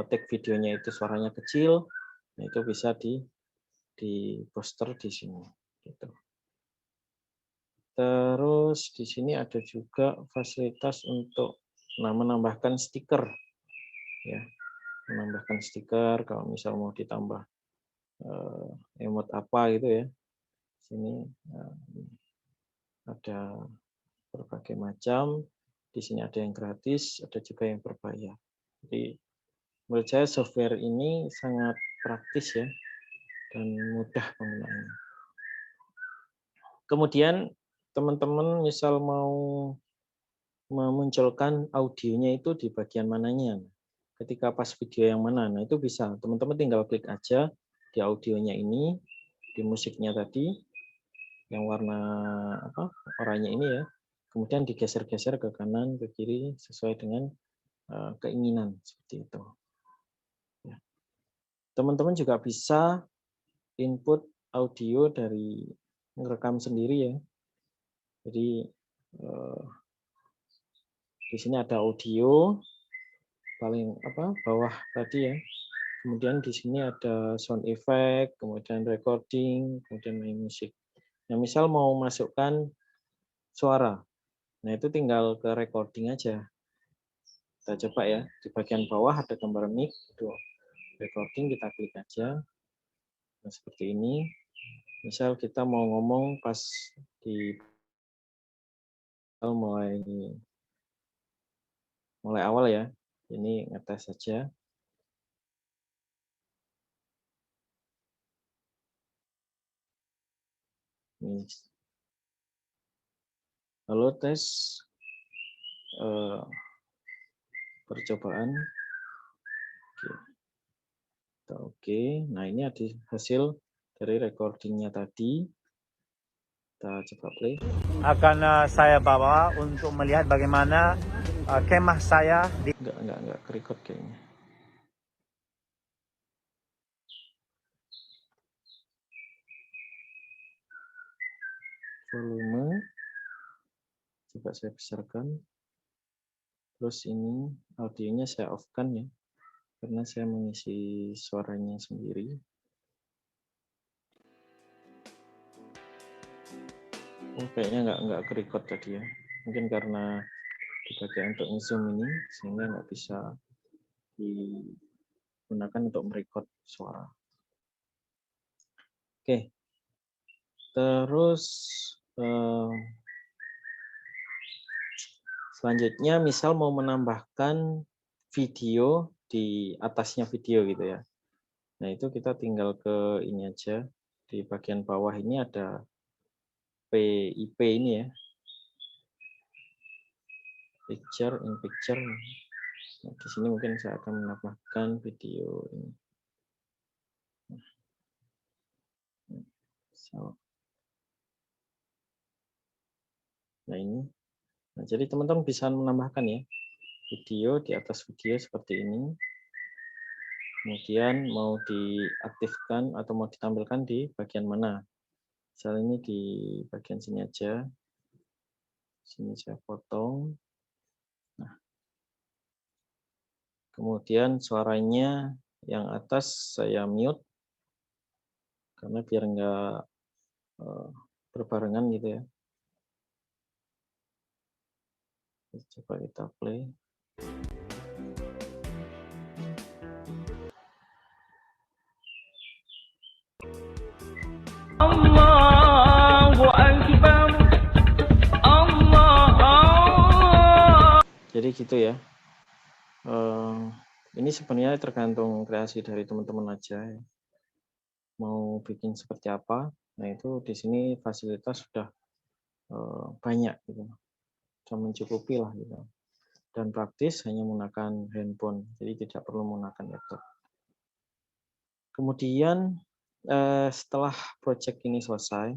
take videonya itu suaranya kecil, nah itu bisa di poster di sini gitu. Terus di sini ada juga fasilitas untuk menambahkan stiker ya. Menambahkan stiker kalau misal mau ditambah emot apa gitu ya. Sini ada berbagai macam. Di sini ada yang gratis, ada juga yang berbayar. Jadi menurut saya software ini sangat praktis ya dan mudah penggunaannya. Kemudian teman-teman misal mau memunculkan audionya itu di bagian mananya. Ketika pas video yang mana, nah itu bisa teman-teman tinggal klik aja di audionya ini, di musiknya tadi, yang warna oranye ini ya, kemudian digeser-geser ke kanan, ke kiri sesuai dengan keinginan seperti itu. Teman-teman juga bisa input audio dari ngerekam sendiri ya. Jadi di sini ada audio paling bawah tadi ya. Kemudian di sini ada sound effect, kemudian recording, kemudian main musik. Nah, misal mau masukkan suara. Nah, itu tinggal ke recording aja. Kita coba ya, di bagian bawah ada gambar mic, itu recording, kita klik aja. Nah, seperti ini. Misal kita mau ngomong pas di mulai awal ya. Ini ngetes saja. Halo, tes percobaan. Oke. Nah, ini ada hasil dari recordingnya tadi. Kita coba play. Akan saya bawa untuk melihat bagaimana kemah saya di... Enggak record kayaknya. Volume. Coba saya besarkan. Terus ini audionya saya off-kan ya. Karena saya mengisi suaranya sendiri. Oh, kayaknya nggak ke-record tadi ya. Mungkin karena dipakai untuk nge-zoom ini, sehingga nggak bisa digunakan untuk merecord suara. Oke. Terus selanjutnya misal mau menambahkan video di atasnya video gitu ya. Nah, itu kita tinggal ke ini aja. Di bagian bawah ini ada PIP ini ya. Picture in picture. Nah, di sini mungkin saya akan menambahkan video ini. Nah, ini. Nah, jadi teman-teman bisa menambahkan ya video di atas video seperti ini. Kemudian mau diaktifkan atau mau ditampilkan di bagian mana. Misalnya ini di bagian sini aja. Sini saya potong. Nah. Kemudian suaranya yang atas saya mute. Karena biar enggak berbarengan gitu ya. Coba kita play. Allahu Akbar. Jadi gitu ya. Ini sebenarnya tergantung kreasi dari teman-teman aja. Mau bikin seperti apa. Nah, itu di sini fasilitas sudah banyak gitu. Sudah mencukupi lah gitu. Dan praktis hanya menggunakan handphone, jadi tidak perlu menggunakan laptop. Kemudian setelah project ini selesai,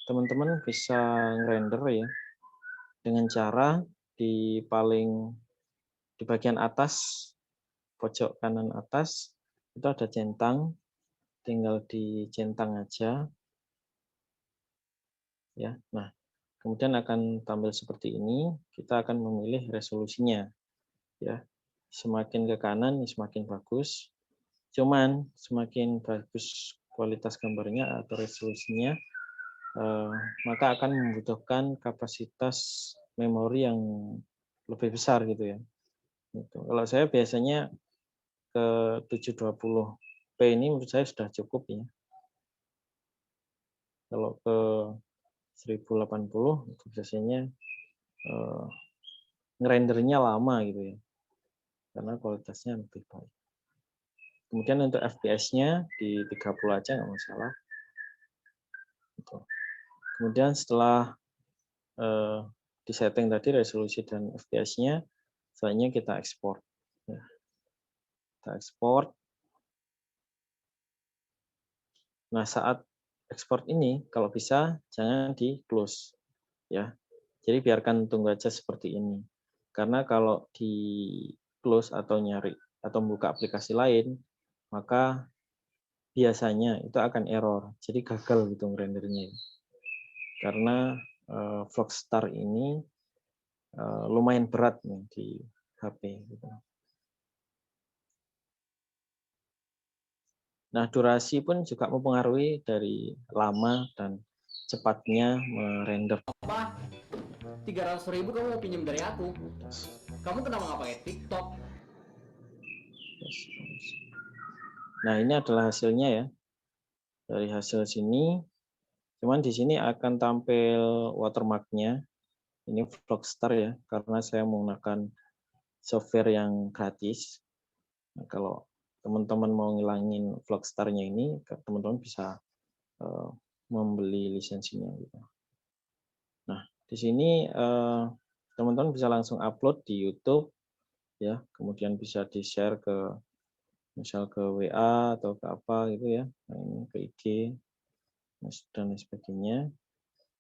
teman-teman bisa render ya dengan cara di bagian atas, pojok kanan atas itu ada centang, tinggal dicentang aja ya. Nah, kemudian akan tampil seperti ini. Kita akan memilih resolusinya ya. Semakin ke kanan semakin bagus. Cuman semakin bagus kualitas gambarnya atau resolusinya, maka akan membutuhkan kapasitas memori yang lebih besar gitu ya. Gitu. Kalau saya biasanya ke 720p ini menurut saya sudah cukup ya. Kalau ke 1080 itu biasanya ngerendernya lama gitu ya, karena kualitasnya lebih baik. Kemudian untuk FPS-nya di 30 aja nggak masalah. Kemudian setelah disetting tadi resolusi dan FPS-nya, selanjutnya kita ekspor. Kita ekspor. Nah, saat ekspor ini kalau bisa jangan di close ya. Jadi biarkan tunggu aja seperti ini. Karena kalau di close atau nyari atau membuka aplikasi lain, maka biasanya itu akan error. Jadi gagal gitu rendernya. Karena Vlogstar ini lumayan berat nih di HP gitu. Nah, durasi pun juga mempengaruhi dari lama dan cepatnya merender. 300.000 kamu mau pinjam dari aku. Kamu kenapa nggak pakai TikTok? Nah, ini adalah hasilnya ya. Dari hasil sini, cuman di sini akan tampil watermark-nya. Ini Vlogstar ya, karena saya menggunakan software yang gratis. Nah, kalau teman-teman mau ngilangin Vlogstar-nya ini, teman-teman bisa membeli lisensinya gitu. Nah, di sini teman-teman bisa langsung upload di YouTube ya, kemudian bisa di-share ke misal ke WA atau ke apa gitu ya, nah, ini ke IG dan lain sebagainya.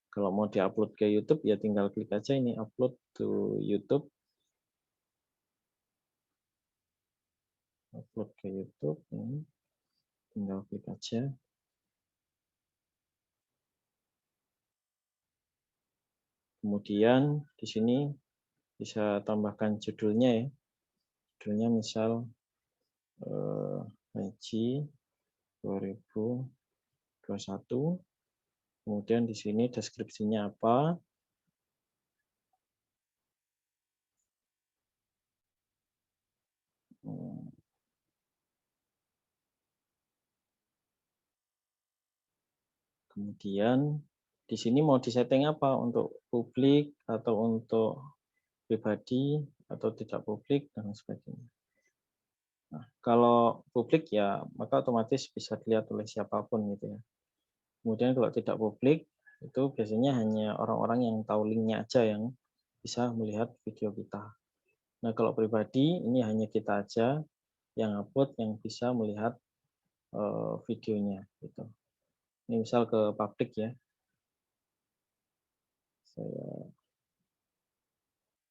Kalau mau diupload ke YouTube ya tinggal klik aja ini upload to YouTube. Upload ke YouTube ini. Tinggal klik aja. Kemudian di sini bisa tambahkan judulnya ya. Judulnya misal Haji 2021. Kemudian di sini deskripsinya apa? Kemudian di sini mau disetting apa? Untuk publik atau untuk pribadi atau tidak publik dan sebagainya. Nah, kalau publik ya maka otomatis bisa dilihat oleh siapapun gitu ya. Kemudian kalau tidak publik itu biasanya hanya orang-orang yang tahu linknya aja yang bisa melihat video kita. Nah, kalau pribadi ini hanya kita aja yang upload yang bisa melihat videonya gitu. Ini misal ke publik ya.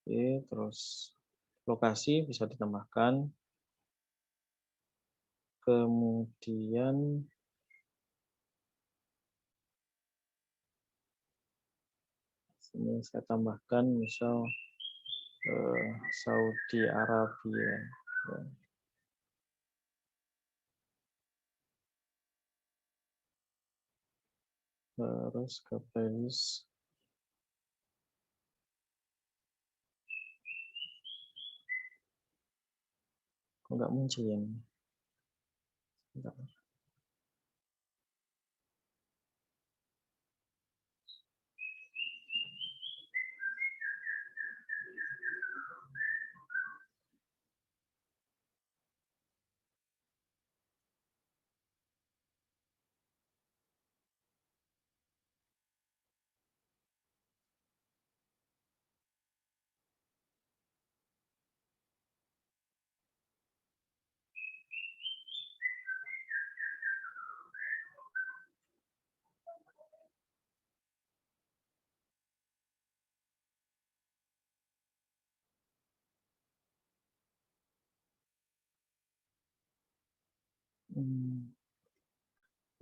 Saya terus lokasi bisa ditambahkan. Kemudian sini saya tambahkan misal Saudi Arabia. Terus ke playlist. Kok nggak muncul ya? Bentar.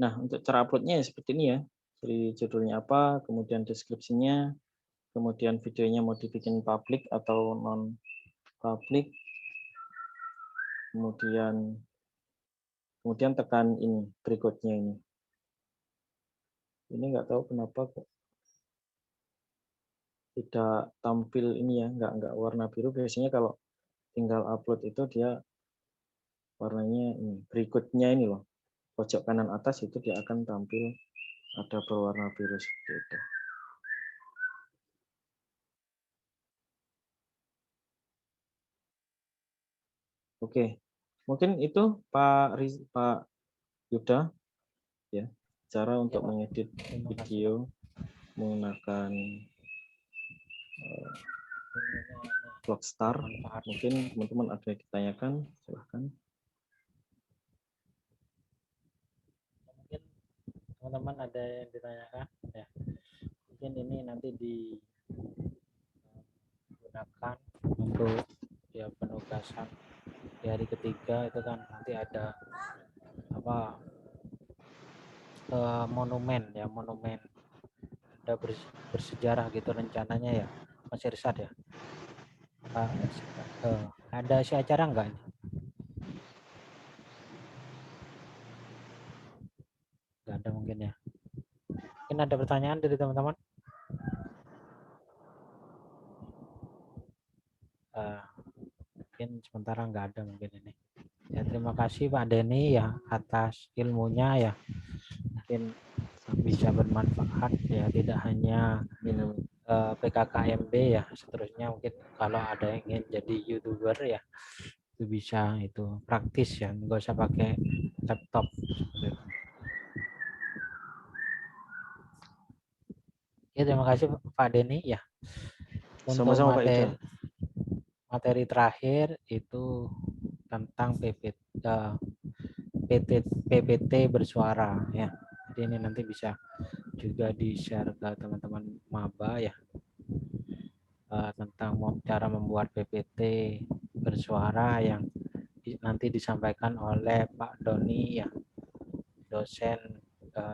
Nah, untuk cara uploadnya ya seperti ini ya. Jadi judulnya apa, kemudian deskripsinya, kemudian videonya mau dibikin public atau non public, kemudian tekan ini berikutnya ini. Ini nggak tahu kenapa kok tidak tampil ini ya, nggak warna biru. Biasanya kalau tinggal upload itu dia warnanya ini berikutnya ini loh, pojok kanan atas itu dia akan tampil ada berwarna biru seperti itu. Oke, mungkin itu Pak Yuda ya, cara untuk mengedit video menggunakan Vlogstar. Mungkin teman-teman ada yang ditanyakan, silahkan. teman-teman ada yang ditanyakan? Ya. Mungkin ini nanti digunakan untuk ya penugasan di hari ketiga itu kan nanti ada apa monumen ya, monumen ada bersejarah gitu rencananya ya Mas Irsad ya. Ada si acara enggak ini? Enggak ada mungkin ya. Mungkin ada pertanyaan dari teman-teman? Mungkin sementara enggak ada mungkin ini. Ya, terima kasih Pak Denny ya atas ilmunya ya. Mungkin bisa bermanfaat ya, tidak hanya PKKMB ya, seterusnya mungkin kalau ada yang ingin jadi YouTuber ya itu bisa, itu praktis ya, nggak usah pakai laptop. Ya, terima kasih Pak Denny ya. Untuk Sama-sama, Pak Ida. materi terakhir itu tentang PPT bersuara ya. Jadi ini nanti bisa juga di-share ke teman-teman maba ya, tentang cara membuat PPT bersuara yang nanti disampaikan oleh Pak Doni ya, dosen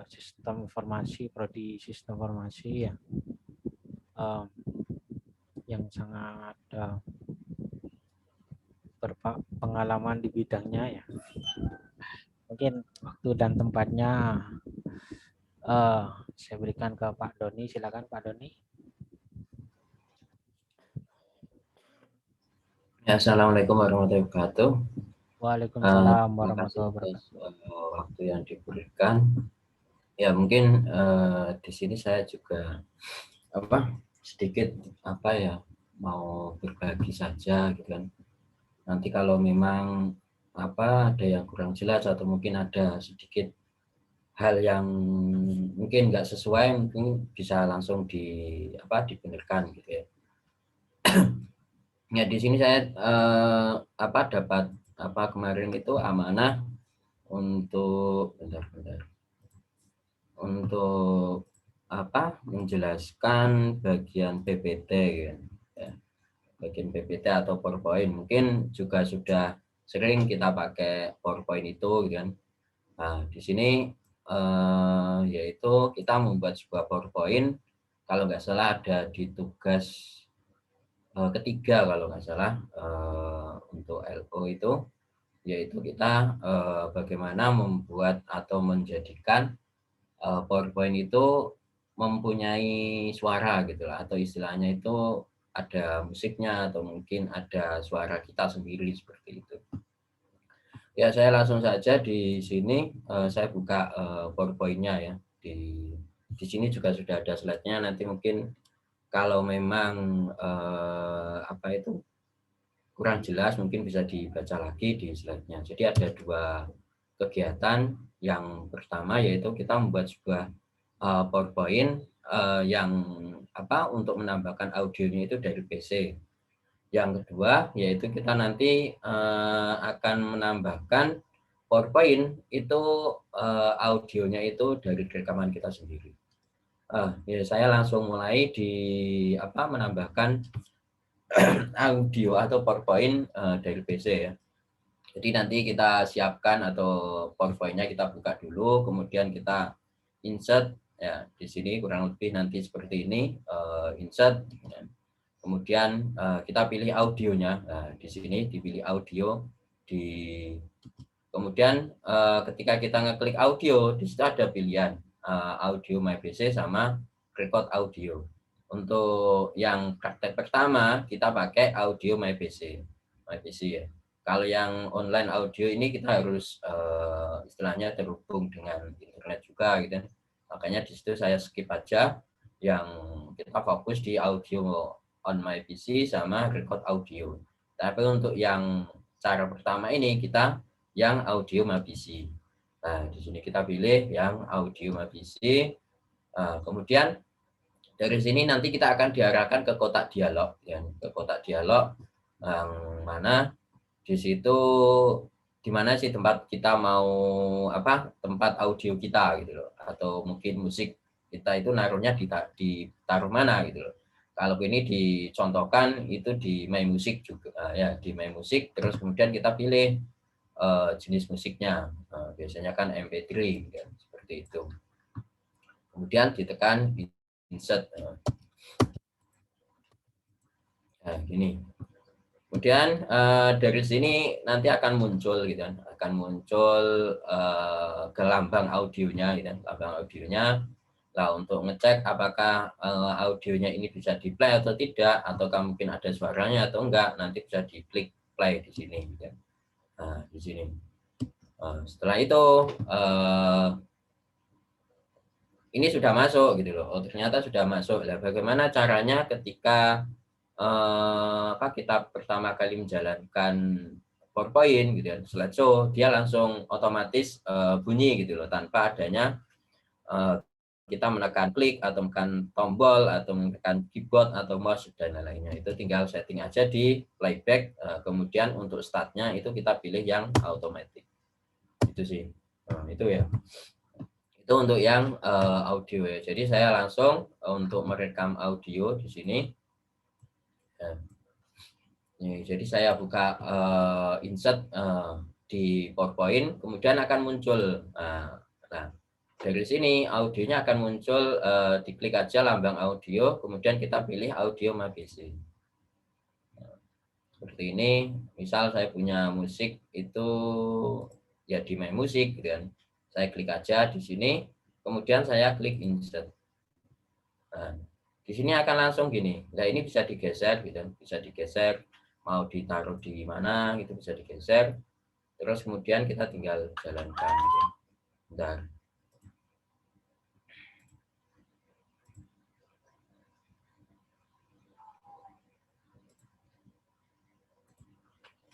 sistem informasi, prodi sistem informasi ya, yang sangat berpengalaman di bidangnya ya. Mungkin waktu dan tempatnya saya berikan ke Pak Doni. Silakan Pak Doni. Ya, Assalamualaikum warahmatullahi wabarakatuh. Waalaikumsalam warahmatullahi wabarakatuh. Waktu yang diberikan. Ya, mungkin di sini saya juga sedikit mau berbagi saja gitu kan. Nanti kalau memang ada yang kurang jelas atau mungkin ada sedikit hal yang mungkin nggak sesuai, mungkin bisa langsung dibenarkan gitu ya. Ya, di sini saya dapat kemarin itu amanah untuk untuk menjelaskan bagian PPT ya. Bagian PPT atau PowerPoint. Mungkin juga sudah sering kita pakai PowerPoint itu kan. Nah, di sini yaitu kita membuat sebuah PowerPoint, kalau nggak salah ada di tugas ketiga kalau nggak salah, untuk LO itu, yaitu kita bagaimana membuat atau menjadikan PowerPoint itu mempunyai suara gitu lah, atau istilahnya itu ada musiknya atau mungkin ada suara kita sendiri seperti itu. Ya, saya langsung saja di sini saya buka PowerPoint-nya ya. Di sini juga sudah ada slide-nya, nanti mungkin kalau memang kurang jelas mungkin bisa dibaca lagi di slide-nya. Jadi ada dua kegiatan. Yang pertama yaitu kita membuat sebuah PowerPoint yang untuk menambahkan audionya itu dari PC. Yang kedua yaitu kita nanti akan menambahkan PowerPoint itu audionya itu dari rekaman kita sendiri. Ya, saya langsung mulai menambahkan audio atau PowerPoint dari PC ya. Jadi nanti kita siapkan atau PowerPoint-nya kita buka dulu, kemudian kita insert ya, di sini kurang lebih nanti seperti ini, insert. Kemudian kita pilih audionya. Nah, di sini dipilih audio, kemudian ketika kita ngeklik audio, di situ ada pilihan audio MyPC sama record audio. Untuk yang praktek pertama kita pakai audio MyPC ya. Kalau yang online audio ini kita harus istilahnya terhubung dengan internet juga gitu. Makanya di situ saya skip aja, yang kita fokus di audio on MyPC sama record audio. Tapi untuk yang cara pertama ini kita yang audio MyPC. Nah, di sini kita pilih yang audio MyPC. Kemudian dari sini nanti kita akan diarahkan ke kotak dialog, ya, ke kotak dialog yang mana di situ di mana sih tempat kita mau tempat audio kita gitu loh, atau mungkin musik kita itu naruhnya ditaruh mana gitu loh. Kalau ini dicontohkan itu di My Music juga ya, di My Music, terus kemudian kita pilih jenis musiknya, biasanya kan MP3 ya, seperti itu. Kemudian ditekan insert. Nah, gini. Kemudian dari sini nanti akan muncul gitu kan, akan muncul ke lambang audionya gitu kan, lambang audionya. Nah, untuk ngecek apakah audionya ini bisa di play atau tidak, ataukah mungkin ada suaranya atau enggak, nanti bisa diklik play di sini gitu kan. Nah, di sini. Setelah itu ini sudah masuk gitu loh. Oh, ternyata sudah masuk. Nah, bagaimana caranya ketika kita pertama kali menjalankan PowerPoint gitu ya, slideshow, dia langsung otomatis bunyi gitu loh, tanpa adanya kita menekan klik atau menekan tombol atau menekan keyboard atau mouse dan lainnya. Itu tinggal setting aja di playback, kemudian untuk startnya itu kita pilih yang automatic. Itu sih, itu ya. Itu untuk yang audio ya. Jadi saya langsung untuk merekam audio di sini. Jadi saya buka insert di PowerPoint, kemudian akan muncul. Nah, dari sini audionya akan muncul, diklik aja lambang audio, kemudian kita pilih audio My PC. Seperti ini, misal saya punya musik itu ya di My Music, gitu kan. Saya klik aja di sini, kemudian saya klik insert. Nah, di sini akan langsung gini. Nah, ini bisa digeser gitu, bisa digeser, mau ditaruh di mana itu bisa digeser. Terus kemudian kita tinggal jalankan gitu. Bentar.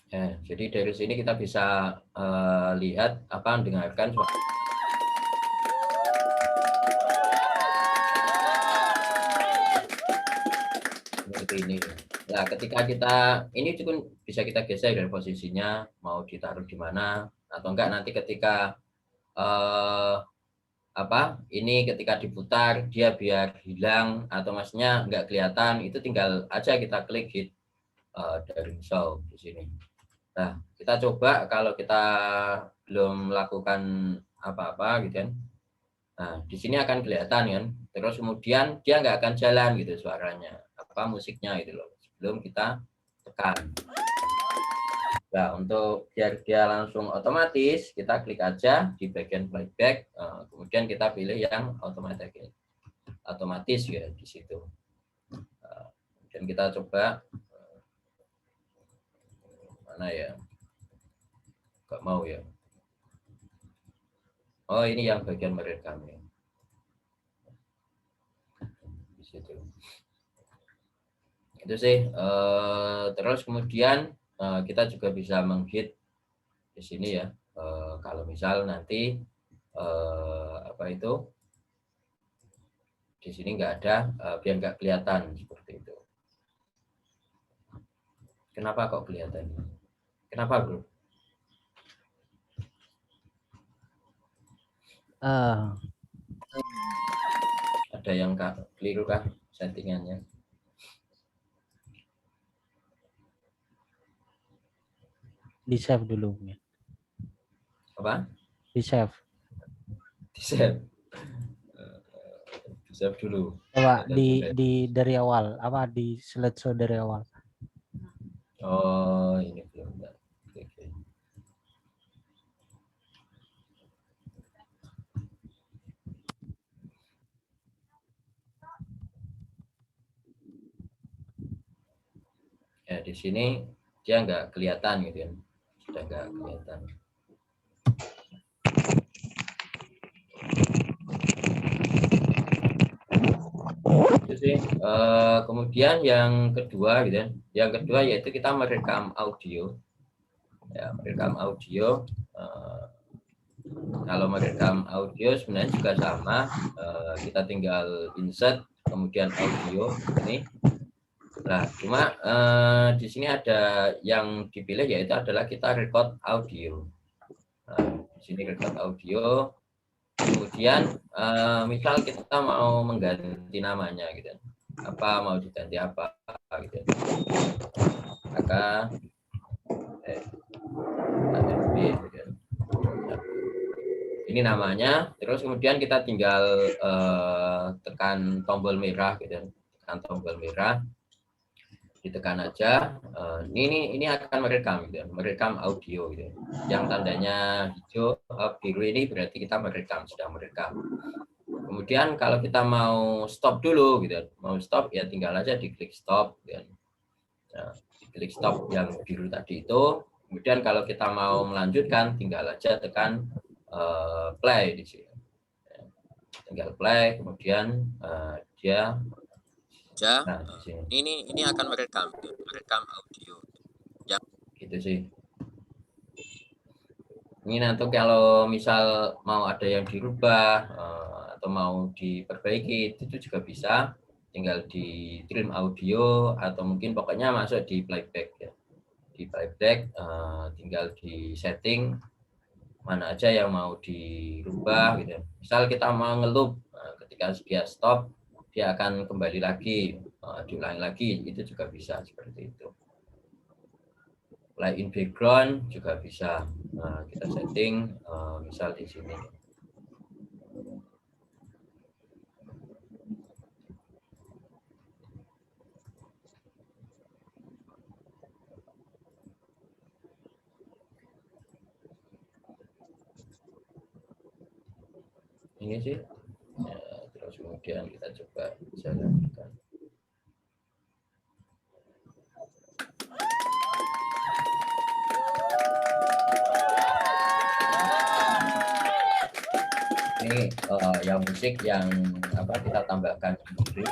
Ya, jadi dari sini kita bisa lihat mendengarkan suara. Seperti ini. Nah, ketika ini juga bisa kita geser dari posisinya, mau ditaruh di mana atau enggak, nanti ketika ini ketika diputar dia biar hilang atau maksudnya enggak kelihatan, itu tinggal aja kita klik hit dari show di sini. Nah, kita coba kalau kita belum melakukan apa-apa gitu kan. Nah, di sini akan kelihatan kan. Terus kemudian dia nggak akan jalan gitu suaranya, musiknya gitu loh, sebelum kita tekan. Nah, untuk biar dia langsung otomatis, kita klik aja di bagian playback, kemudian kita pilih yang otomatis ya di situ. Dan kita coba mana ya, nggak mau ya. Oh, ini yang bagian merekam ya. Di situ. Itu sih. Terus kemudian kita juga bisa menghit di sini ya. Kalau misal nanti di sini nggak ada, biar nggak kelihatan seperti itu. Kenapa kok kelihatan? Kenapa, bro? Ada yang keliru kah settingannya? Di save dulu. Apa? Di save. Di save. Di save dulu. Coba dari awal, di slideshow dari awal. Oh, ini belum. Oke. Ya, di sini dia nggak kelihatan gitu kan. Sudah nggak kelihatan. Itu sih. Kemudian yang kedua gitu kan. Yang kedua yaitu kita merekam audio. Ya, merekam audio. Kalau merekam audio sebenarnya juga sama. Kita tinggal insert, kemudian audio ini. Nah, cuma di sini ada yang dipilih yaitu adalah kita record audio. Nah, di sini record audio. Kemudian misal kita mau mengganti namanya gitu, apa mau diganti apa gitu, maka gitu. Ini namanya, terus kemudian kita tinggal tekan tombol merah gitu, tekan tombol merah, ditekan aja. Ini akan merekam gitu, merekam audio gitu. Yang tandanya hijau, biru ini berarti kita merekam, sedang merekam. Kemudian kalau kita mau stop dulu gitu, mau stop ya tinggal aja diklik stop gitu. Nah, diklik stop yang biru tadi itu. Kemudian kalau kita mau melanjutkan tinggal aja tekan play di sini. Tinggal play, kemudian dia nah, di sini. Ini akan merekam audio. Ya. Gitu sih. Ini nanti kalau misal mau ada yang dirubah atau mau diperbaiki itu juga bisa, tinggal di trim audio atau mungkin pokoknya masuk di playback ya. Di playback tinggal di setting mana aja yang mau dirubah gitu. Misal kita mau ngeloop, ketika dia stop dia akan kembali lagi, diulangi lagi, itu juga bisa seperti itu. Play in background juga bisa. Nah, kita setting misal di sini. Ini sih. Ya, terus kemudian kita coba jalankan. Ini yang musik yang apa kita tambahkan sendiri.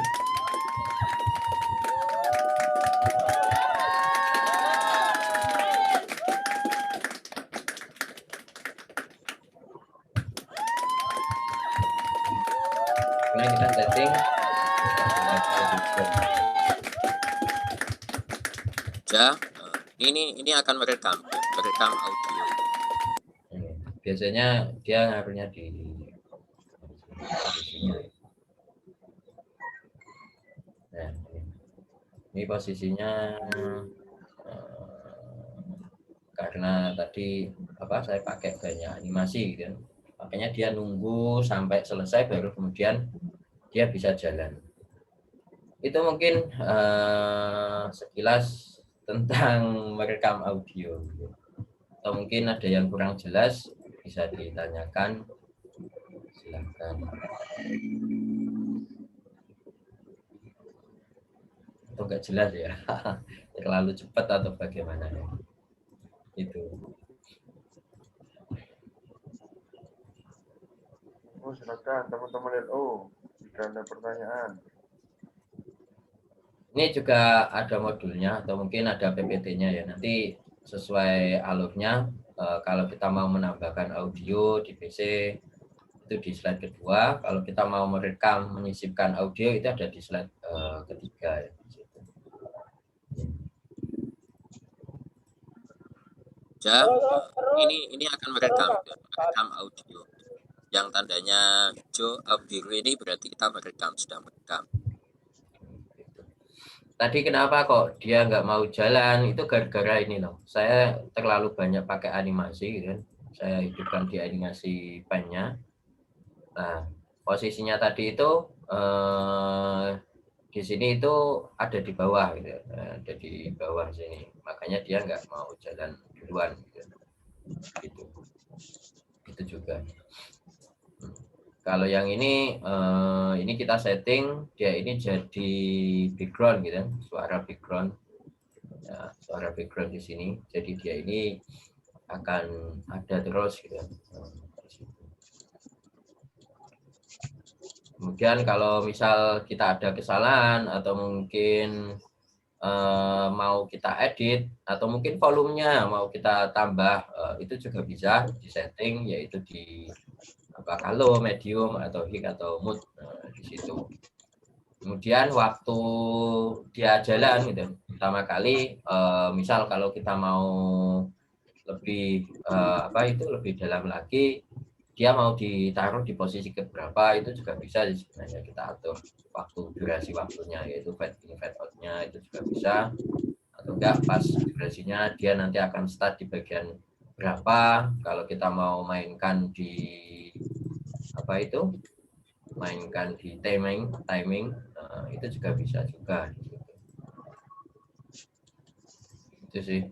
Kemudian kita setting Ya, ini akan merekam audio. Biasanya dia ngaruhnya di nah, ini posisinya karena tadi apa saya pakai banyak animasi gitu, makanya dia nunggu sampai selesai baru kemudian dia bisa jalan. Itu mungkin sekilas tentang merekam audio. Atau mungkin ada yang kurang jelas bisa ditanyakan, silakan. Atau enggak jelas ya, terlalu cepat atau bagaimana ya? Itu. Oh, silakan teman-teman LO jika ada pertanyaan. Ini juga ada modulnya atau mungkin ada PPT-nya ya. Nanti sesuai alurnya, kalau kita mau menambahkan audio di PC itu di slide kedua. Kalau kita mau merekam, menyisipkan audio itu ada di slide ketiga ya. Ya, ini akan merekam audio. Yang tandanya hijau, biru ini berarti kita sedang merekam. Tadi kenapa kok dia nggak mau jalan? Itu gara-gara ini loh. Saya terlalu banyak pakai animasi, kan? Saya hidupkan di animasi pen-nya. Nah, posisinya tadi itu di sini itu ada di bawah, gitu. Ada di bawah sini. Makanya dia nggak mau jalan duluan. Gitu. Itu juga. Kalau yang ini kita setting dia ini jadi background gitu, suara background. Ya, suara background di sini. Jadi dia ini akan ada terus gitu. Kemudian kalau misal kita ada kesalahan atau mungkin mau kita edit atau mungkin volumenya mau kita tambah, itu juga bisa di setting, yaitu di kalau medium atau high atau mood di situ. Kemudian waktu dia jalan gitu, pertama kali misal kalau kita mau lebih lebih dalam lagi, dia mau ditaruh di posisi keberapa itu juga bisa sebenarnya kita atur durasi waktunya, yaitu fade in fade out-nya itu juga bisa, atau enggak pas durasinya dia nanti akan start di bagian berapa. Kalau kita mau mainkan di timing itu juga bisa juga itu sih.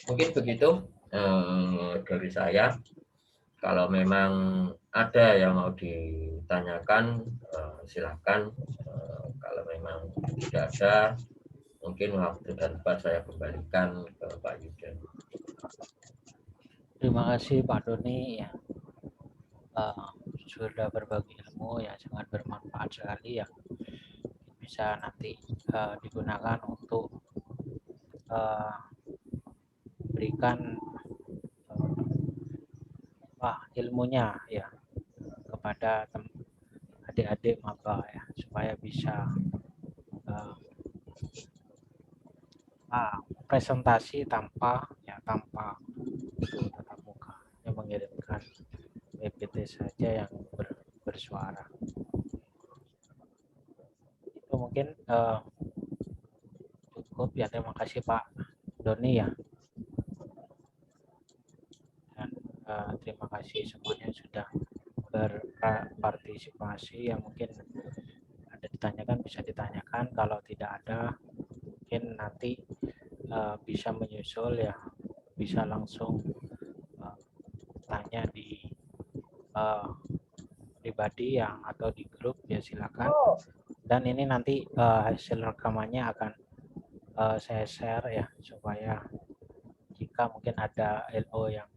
Mungkin begitu dari saya. Kalau memang ada yang mau ditanyakan, silakan. Kalau memang tidak ada, mungkin waktu dan tempat saya kembalikan ke Pak Yuda. Terima kasih Pak Doni ya, sudah berbagi ilmu ya, sangat bermanfaat sekali ya. Bisa nanti digunakan untuk berikan ilmunya ya kepada adik-adik maba ya, supaya bisa presentasi tanpa tatap muka, yang mengirimkan PPT saja yang bersuara. Itu mungkin cukup ya. Terima kasih Pak Doni ya, dan terima kasih semuanya sudah berpartisipasi. Yang mungkin ada ditanyakan bisa ditanyakan, kalau tidak ada mungkin nanti bisa menyusul ya, bisa langsung tanya di pribadi yang atau di grup ya, silakan. Dan ini nanti hasil rekamannya akan saya share ya, supaya jika mungkin ada LO yang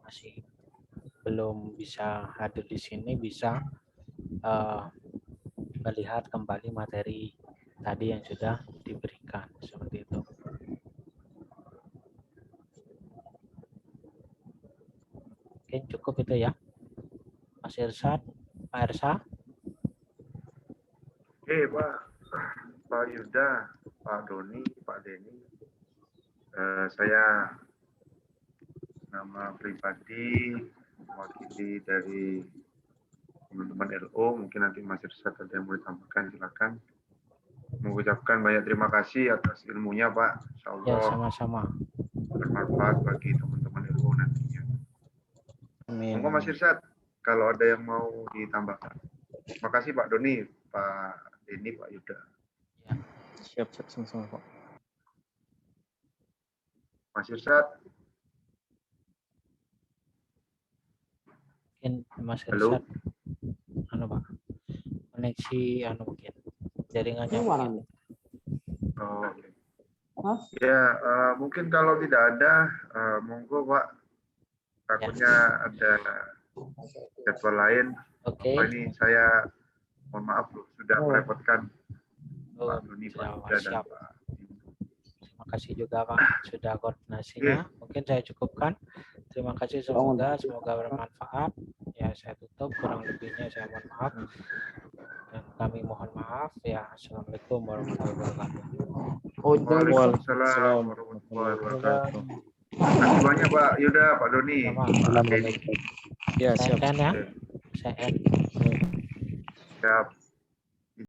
masih belum bisa hadir di sini bisa melihat kembali materi tadi yang sudah diberikan, seperti itu. Oke, cukup itu ya, Mas Irsad, Pak Ersa. Oke, Pak Yuda, Pak Doni, Pak Denny. Saya nama pribadi mewakili dari teman-teman LO, mungkin nanti Mas Irsad ada yang mau ditambahkan, silakan. Mengucapkan banyak terima kasih atas ilmunya Pak. Insyaallah ya, sama-sama bermanfaat bagi teman-teman LO nantinya. Amin. Monggo Mas Irsad kalau ada yang mau ditambahkan. Terima kasih Pak Doni, Pak Denny, Pak Yuda. Ya. Siap sama-sama Pak. Mas Irsad. Mungkin Mas Irsad, Pak, koneksi mungkin jaringannya. Oh, okay. Ya, mungkin kalau tidak ada, monggo Pak. Takutnya ada jadwal lain. Oke. Ini saya mohon maaf loh, sudah merepotkan Pak Doni, Pak Yuda, dan Pak. Terima kasih juga Pak sudah koordinasinya. Mungkin saya cukupkan. Terima kasih, semoga bermanfaat. Ya, saya tutup, kurang lebihnya saya mohon maaf. Dan kami mohon maaf ya. Assalamualaikum warahmatullahi wabarakatuh. Waalaikumsalam warahmatullahi wabarakatuh. Terima kasih banyak Pak Yuda, Pak Doni, Pak Denny. Ya, siap. Saya end. Siap.